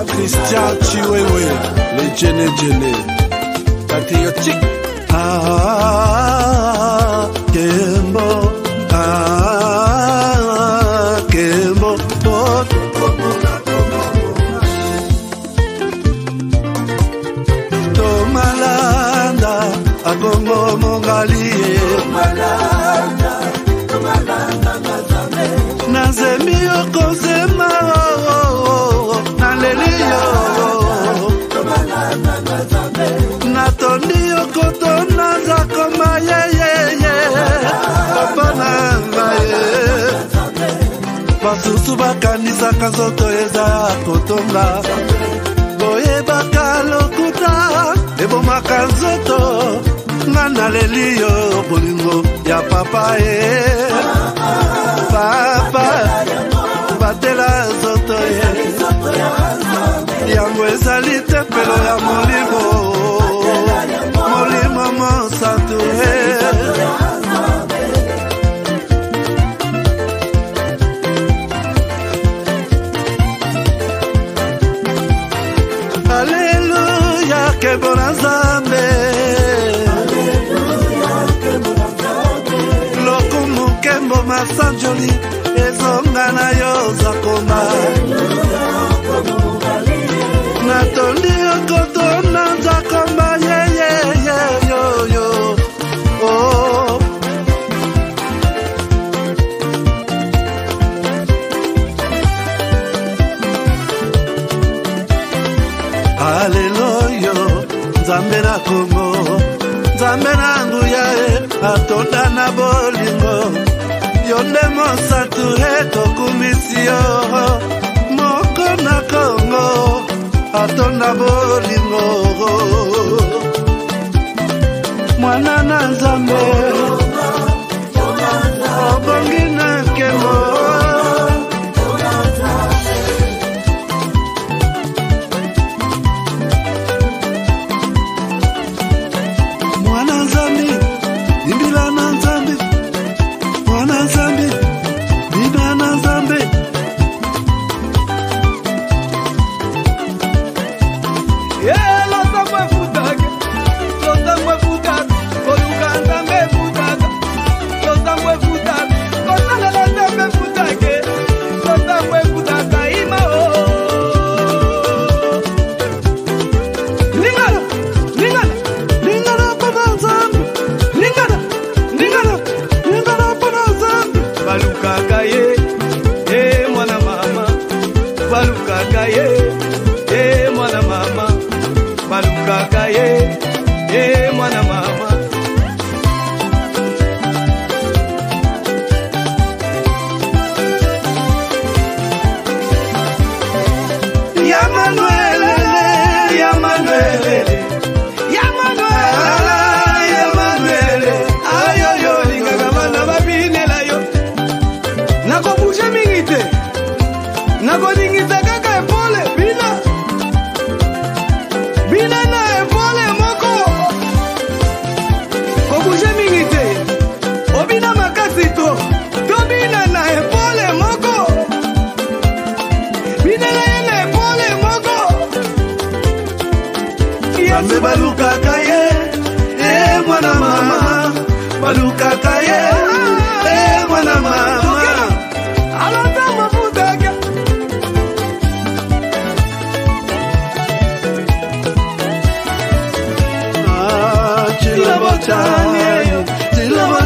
Christian Chiwewe les Jene patriotique Kembo Kembo basusu bakanisaka nzoto eza kotonga boyebaka lokuta ebomaka nzoto nga naleli yo bolingo ya papa ye papa batela nzoto ye yango ezali tempelo ya molimo molimo mosantu Alléluia, que bon ensemble. Lokumu kembo masanjoli, ezonga na yo zakoma. Natondi okotona zakoma, ye ye ye yo yo. Oh. Haleluya, Nzambe na Kongo, Nzambe na nguya atonda na bolingo, yonde mosatu tokumisio, moko na Kongo, atonda bolingo, mwana na Nzambe, obongi na kemo.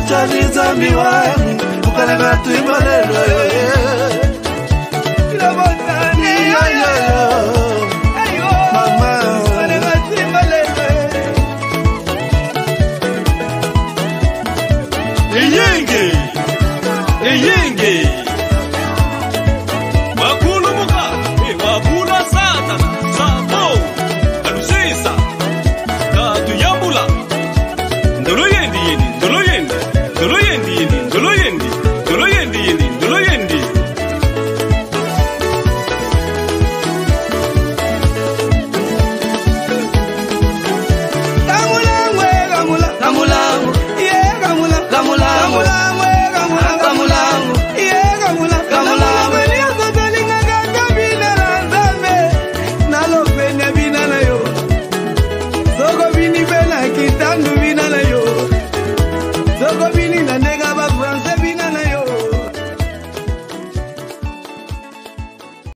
Chani zambi wangu, ukalanga tuibalelo